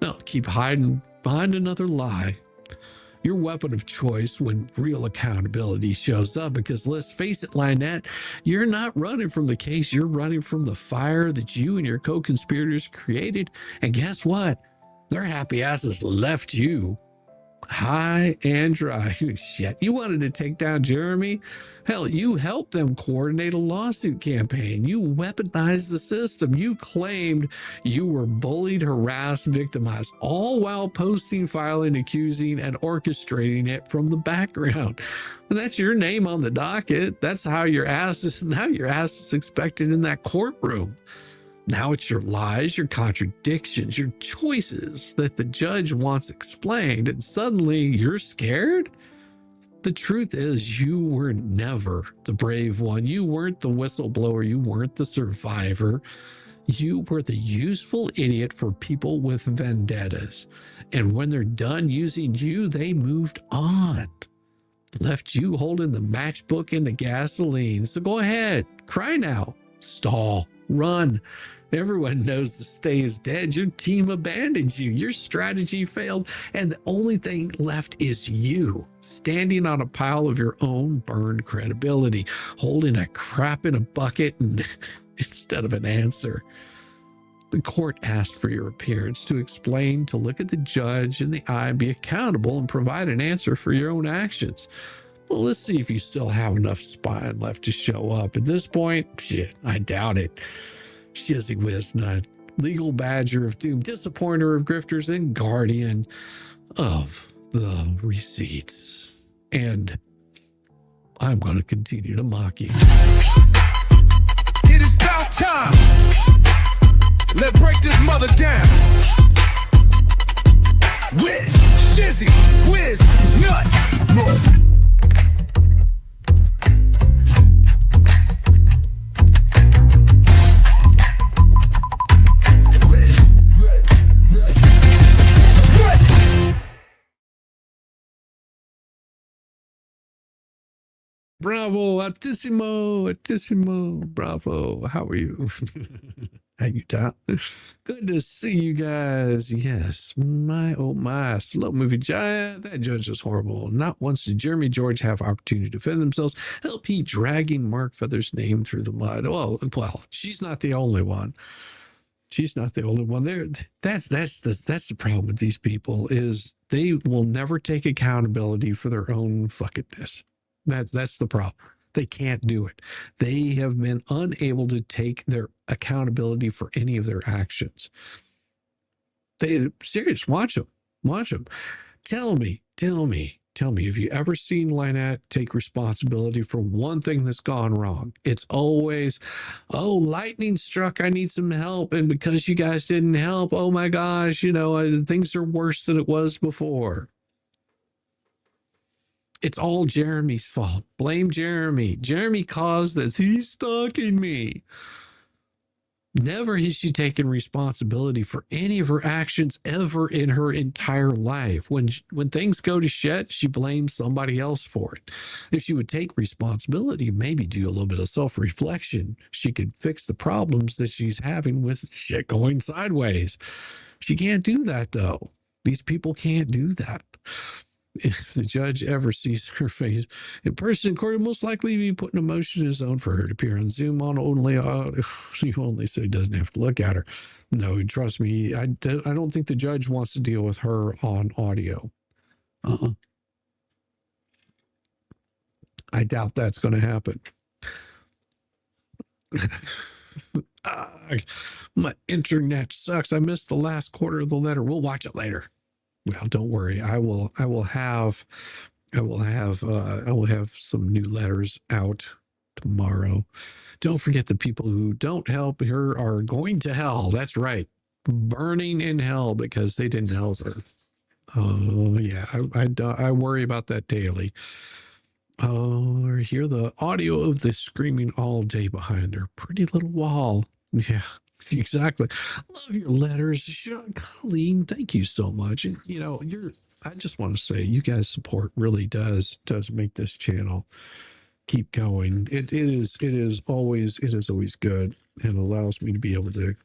[SPEAKER 2] No, keep hiding behind another lie. Your weapon of choice when real accountability shows up, because let's face it, Lynette, you're not running from the case. You're running from the fire that you and your co-conspirators created. And guess what? Their happy asses left you high and dry. Shit, you wanted to take down Jeremy? Hell, you helped them coordinate a lawsuit campaign. You weaponized the system. You claimed you were bullied, harassed, victimized, all while posting, filing, accusing, and orchestrating it from the background. And that's your name on the docket. That's how your ass is expected in that courtroom. Now it's your lies, your contradictions, your choices that the judge wants explained, and suddenly you're scared? The truth is, you were never the brave one. You weren't the whistleblower. You weren't the survivor. You were the useful idiot for people with vendettas. And when they're done using you, they moved on. left you holding the matchbook and the gasoline. So go ahead, cry now, stall, run. Everyone knows the stay is dead. Your team abandons you. Your strategy failed. And the only thing left is you, standing on a pile of your own burned credibility, holding a crap in a bucket and instead of an answer. The court asked for your appearance to explain, to look at the judge in the eye, be accountable, and provide an answer for your own actions. Well, let's see if you still have enough spine left to show up. At this point, shit, I doubt it. Shizzy Wiznut, legal badger of doom, disappointer of grifters, and guardian of the receipts. And I'm going to continue to mock you.
[SPEAKER 4] It is about time. Let's break this mother down. With Shizzy Wiznut.
[SPEAKER 2] Bravo, Altissimo, Altissimo, bravo. How are you? How you doing? Good to see you guys. Yes, my oh my, slow movie giant. That judge is horrible. Not once did Jeremy George have opportunity to defend themselves. LP dragging Mark Feather's name through the mud. Well, she's not the only one. She's not the only one. There, that's the problem with these people is they will never take accountability for their own fuckedness. That's the problem. They can't do it. They have been unable to take their accountability for any of their actions. They serious. Watch them. Tell me, have you ever seen Lynette take responsibility for one thing that's gone wrong? It's always, oh, lightning struck, I need some help. And because you guys didn't help, oh my gosh, things are worse than it was before. It's all Jeremy's fault. Blame Jeremy. Jeremy caused this. He's stalking me. Never has she taken responsibility for any of her actions ever in her entire life. When things go to shit, she blames somebody else for it. If she would take responsibility, maybe do a little bit of self-reflection, she could fix the problems that she's having with shit going sideways. She can't do that, though. These people can't do that. If the judge ever sees her face in person, court will most likely be putting a motion in his own for her to appear on Zoom on only so he doesn't have to look at her. No, trust me, I don't think the judge wants to deal with her on audio. I doubt that's going to happen. My internet sucks. I missed the last quarter of the letter. We'll watch it later. Well, don't worry. I will have some new letters out tomorrow. Don't forget the people who don't help her are going to hell. That's right. Burning in hell because they didn't help her. Oh, yeah. I worry about that daily. Oh, hear the audio of the screaming all day behind her. Pretty little wall. Yeah. Exactly. Love your letters. Colleen, thank you so much. And I just want to say you guys' support really does make this channel keep going. It is always good and allows me to be able to,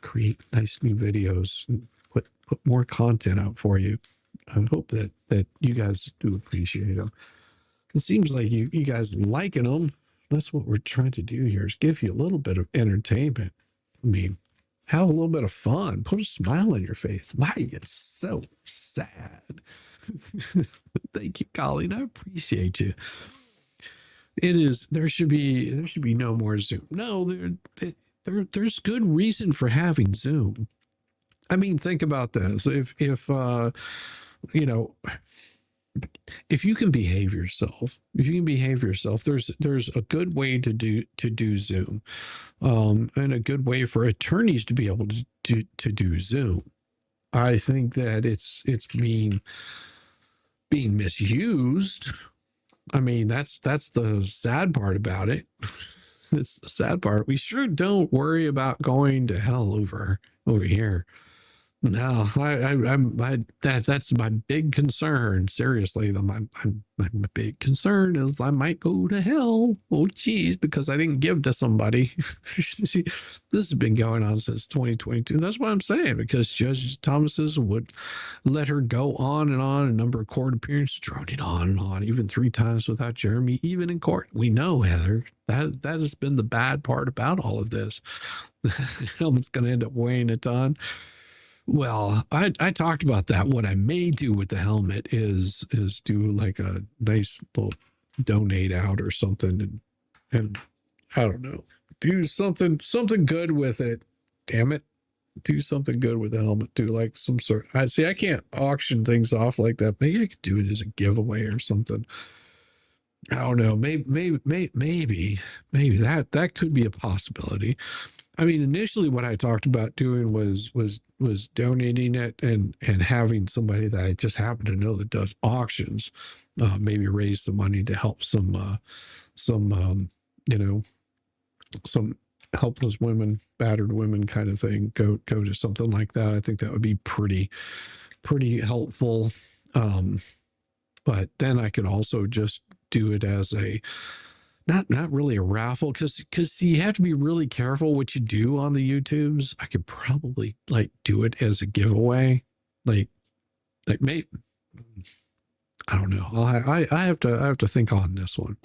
[SPEAKER 2] create nice new videos and put more content out for you. I hope that you guys do appreciate them. It seems like you guys liking them. That's what we're trying to do here is give you a little bit of entertainment. I mean, have a little bit of fun. Put a smile on your face. Why it's so sad. Thank you, Colleen. I appreciate you. It is. There should be no more Zoom. No, there's good reason for having Zoom. I mean, think about this. If you can behave yourself, there's a good way to do Zoom, and a good way for attorneys to be able to do Zoom. I think that it's being misused. I mean, that's the sad part about it. It's the sad part. We sure don't worry about going to hell over here. No, that's my big concern. Seriously, my big concern is I might go to hell. Oh, geez, because I didn't give to somebody. See, this has been going on since 2022. That's what I'm saying, because Judge Thomas's would let her go on and on, a number of court appearances, droning on and on, even 3 times without Jeremy, even in court. We know, Heather, that has been the bad part about all of this. Helmet's going to end up weighing a ton. Well, I talked about that. What I may do with the helmet is do like a nice little donate out or something, and I don't know, do something good with it. Damn it, do something good with the helmet. Do like some sort. I see. I can't auction things off like that. Maybe I could do it as a giveaway or something. I don't know. Maybe that could be a possibility. I mean, initially what I talked about doing was donating it and having somebody that I just happen to know that does auctions, maybe raise some money to help some some helpless women, battered women kind of thing. Go to something like that. I think that would be pretty helpful. But then I could also just do it as a not really a raffle, because you have to be really careful what you do on the YouTubes. I could probably like do it as a giveaway, like maybe, I don't know. I have to think on this one.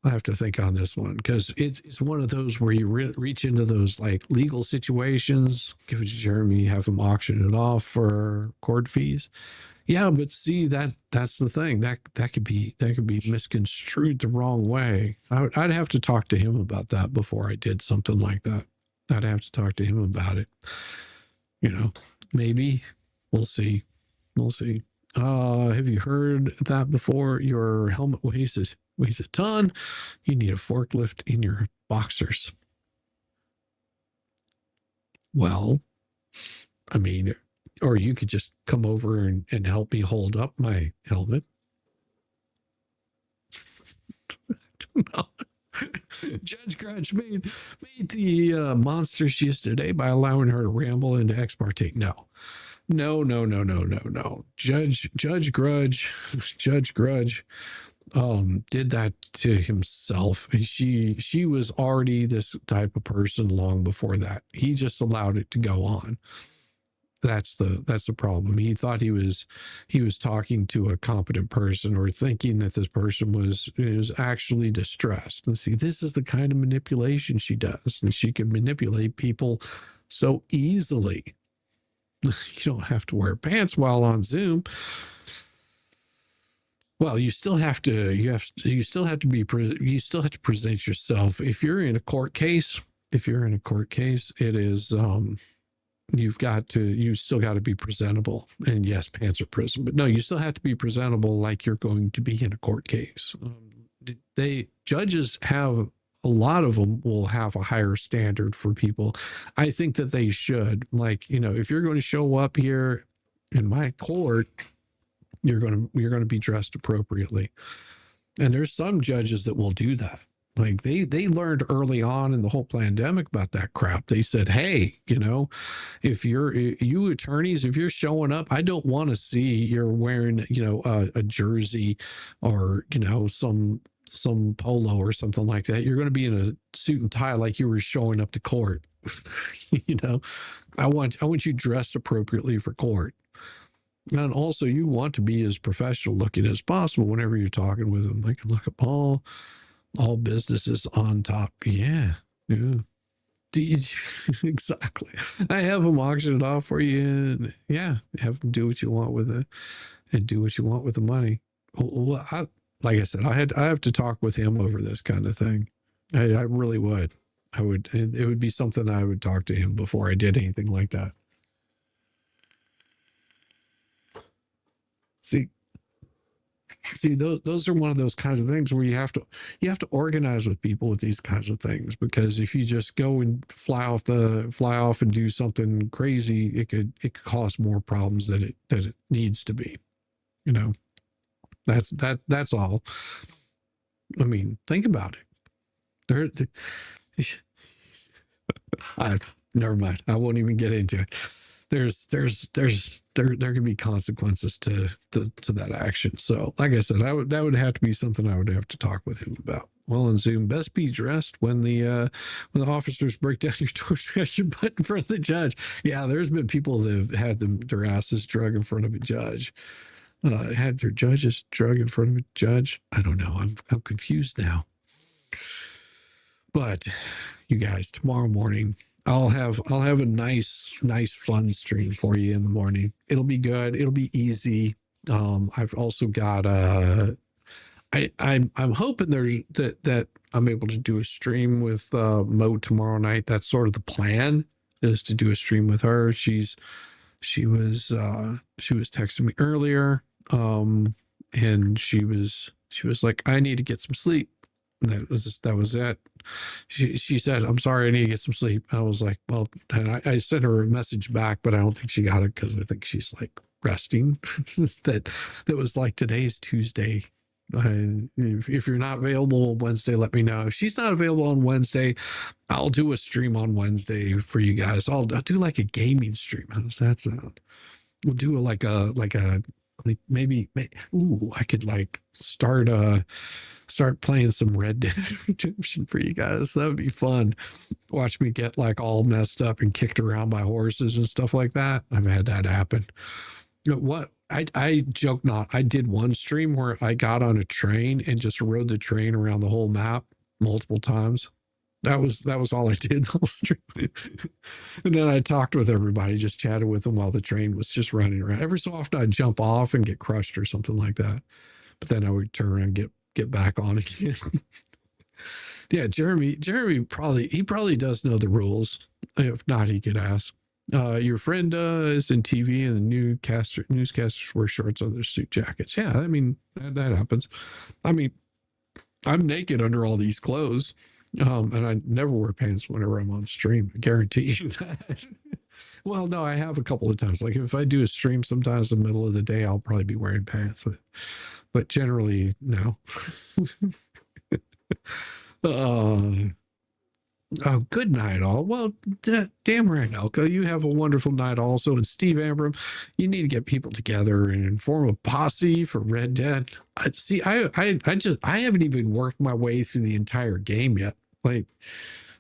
[SPEAKER 2] I have to think on this one, because it's one of those where you reach into those like legal situations, give it to Jeremy, have him auction it off for court fees. Yeah, but see, that's the thing that could be misconstrued the wrong way. I'd have to talk to him about that before I did something like that. I'd have to talk to him about it. Maybe we'll see. Have you heard that before? Your helmet weighs a ton. You need a forklift in your boxers. Well, I mean, or you could just come over and help me hold up my helmet. I don't know. Judge Grudge made the monsters yesterday by allowing her to ramble into ex parte. No. Judge Grudge did that to himself. She was already this type of person long before that. He just allowed it to go on. That's the problem. He thought he was talking to a competent person, or thinking that this person was actually distressed. And see, this is the kind of manipulation she does, and she can manipulate people so easily. You don't have to wear pants while on Zoom. Well, you still have to present yourself. If you're in a court case, it is you still got to be presentable. And yes, pants are prison, but no, you still have to be presentable like you're going to be in a court case. Judges have, a lot of them will have a higher standard for people. I think that they should, like, if you're going to show up here in my court, you're going to be dressed appropriately. And there's some judges that will do that. Like they learned early on in the whole pandemic about that crap. They said, hey, if you attorneys, if you're showing up, I don't want to see you're wearing, a jersey or, some polo or something like that. You're going to be in a suit and tie like you were showing up to court. I want you dressed appropriately for court. And also, you want to be as professional looking as possible whenever you're talking with them. Like, look up all businesses on top. Yeah. Exactly. I have them auction it off for you. And yeah, have them do what you want with it, and do what you want with the money. Well, like I said, I have to talk with him over this kind of thing. I really would. It would be something I would talk to him before I did anything like that. See, those are one of those kinds of things where you have to organize with people with these kinds of things, because if you just go and fly off and do something crazy, it could cause more problems than it needs to be. That's all. I mean, think about it. Never mind. I won't even get into it. there can be consequences to that action. So like I said, that would have to be something I would have to talk with him about. Well, on Zoom, best be dressed when the officers break down your door, drag your butt in front of the judge. Yeah, there's been people that have had their asses drug in front of a judge. Had their judges drug in front of a judge. I don't know. I'm confused now. But you guys, tomorrow morning, I'll have a nice fun stream for you in the morning. It'll be good. It'll be easy. I've also got I'm hoping that I'm able to do a stream with Mo tomorrow night. That's sort of the plan, is to do a stream with her. She was texting me earlier, and she was like, I need to get some sleep. That was it. She said, I'm sorry, I need to get some sleep. I was like, well, and I sent her a message back, but I don't think she got it because I think she's like resting. that was like, today's Tuesday. If you're not available Wednesday, let me know. If she's not available on Wednesday, I'll do a stream on Wednesday for you guys. I'll do like a gaming stream. How does that sound? We'll do maybe I could like start playing some Red Dead Redemption for you guys. That would be fun. Watch me get like all messed up and kicked around by horses and stuff like that. I've had that happen. What I joke not. I did one stream where I got on a train and just rode the train around the whole map multiple times. That was all I did the whole stream. And then I talked with everybody, just chatted with them while the train was just running around. Every so often I'd jump off and get crushed or something like that. But then I would turn around and get back on again. Yeah, Jeremy probably does know the rules. If not, he could ask. Your friend is in TV and the newscasters wear shorts on their suit jackets. Yeah, I mean, that happens. I mean, I'm naked under all these clothes, and I never wear pants whenever I'm on stream. I guarantee you that. Well, no, I have a couple of times. Like if I do a stream sometimes in the middle of the day, I'll probably be wearing pants, but generally, no. Oh, good night, all. Well, damn right, Elko. You have a wonderful night also. And Steve Ambram, you need to get people together and form a posse for Red Dead. I haven't even worked my way through the entire game yet. Like,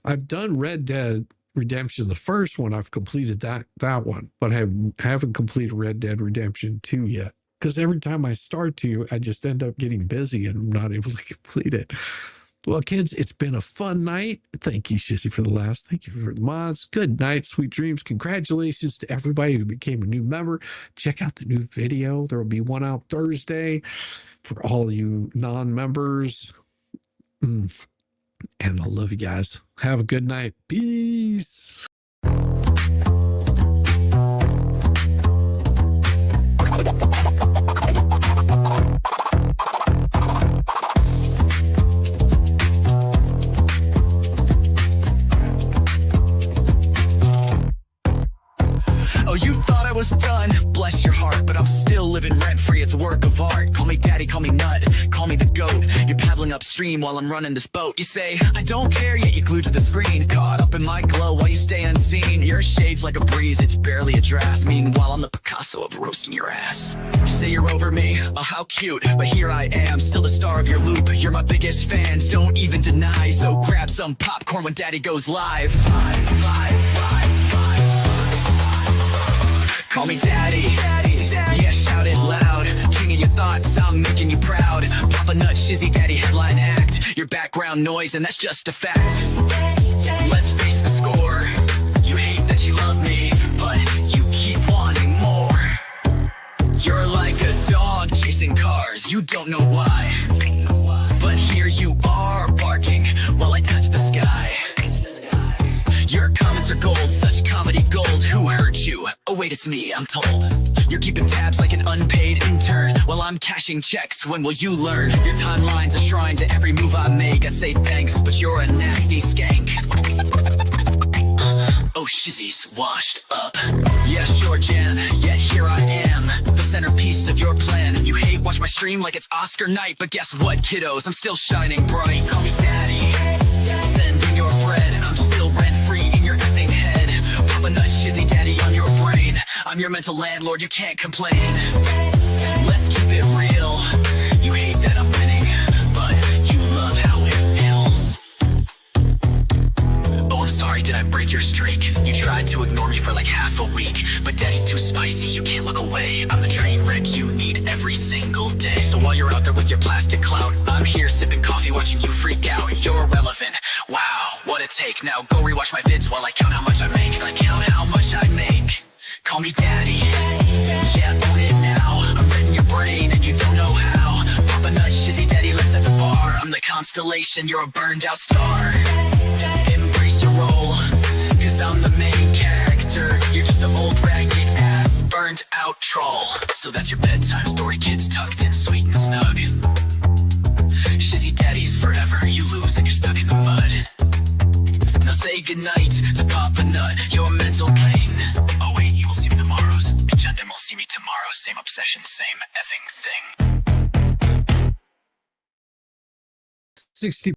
[SPEAKER 2] I've done Red Dead Redemption, the first one. I've completed that one, but I haven't completed Red Dead Redemption 2 yet. Because every time I start to, I just end up getting busy and I'm not able to complete it. Well, kids, it's been a fun night. Thank you, Shizzy, for the laughs. Thank you for the mods. Good night, sweet dreams. Congratulations to everybody who became a new member. Check out the new video. There will be one out Thursday for all you non-members. And I love you guys. Have a good night. Peace.
[SPEAKER 5] Oh, you thought I was done, bless your heart, but I'm still living rent-free, it's a work of art. Call me daddy, call me nut, call me the goat. You're paddling upstream while I'm running this boat. You say, I don't care, yet you're glued to the screen. Caught up in my glow while you stay unseen. Your shade's like a breeze, it's barely a draft. Meanwhile, I'm the Picasso of roasting your ass. You say you're over me, oh how cute, but here I am, still the star of your loop. You're my biggest fans, don't even deny. So grab some popcorn when daddy goes live. Live. Call me daddy, yeah, shout it loud. King of your thoughts, I'm making you proud. Papa Nut, Shizzy Daddy, headline act. Your background noise, and that's just a fact. Let's face the score. You hate that you love me, but you keep wanting more. You're like a dog chasing cars, you don't know why. But here you are, barking while I touch the sky. Your comments are gold, such comedy gold. Who hurt you? Oh wait, it's me, I'm told. You're keeping tabs like an unpaid intern while I'm cashing checks. When will you learn? Your timeline's a shrine to every move I make. I'd say thanks, but you're a nasty skank. Oh, Shizzy's washed up. Yeah, sure, Jan, yet here I am, the centerpiece of your plan. You hate watch my stream like it's Oscar night, but guess what, kiddos? I'm still shining bright. Call me daddy. Send in your bread, I'm still rent-free in your effing head. Papa Nut, Shizzy Daddy on your brain. your mental landlord, you can't complain. Let's keep it real. You hate that I'm winning, but you love how it feels. Oh, I'm sorry, did I break your streak? You tried to ignore me for like half a week, but daddy's too spicy, you can't look away. I'm the train wreck you need every single day. So while you're out there with your plastic clout, I'm here sipping coffee watching you freak out. You're irrelevant, wow, what a take. Now go rewatch my vids while I count how much I make. Like count how much I make. Call me daddy, yeah, own it now. I'm reading your brain and you don't know how. Pop a nut, shizzy daddy, let's set the bar. I'm the constellation, you're a burned out star. Embrace your role, cause I'm the main character. You're just an old ragged ass, burned out troll. So that's your bedtime story, kids tucked in sweet and snug. Shizzy daddy's forever, you lose and you're stuck in the mud. Now say goodnight to Papa Nut, your mental pain. Oh wait, you will see me tomorrow's. Piñata will see me tomorrow. Same obsession, same effing thing.
[SPEAKER 2] 60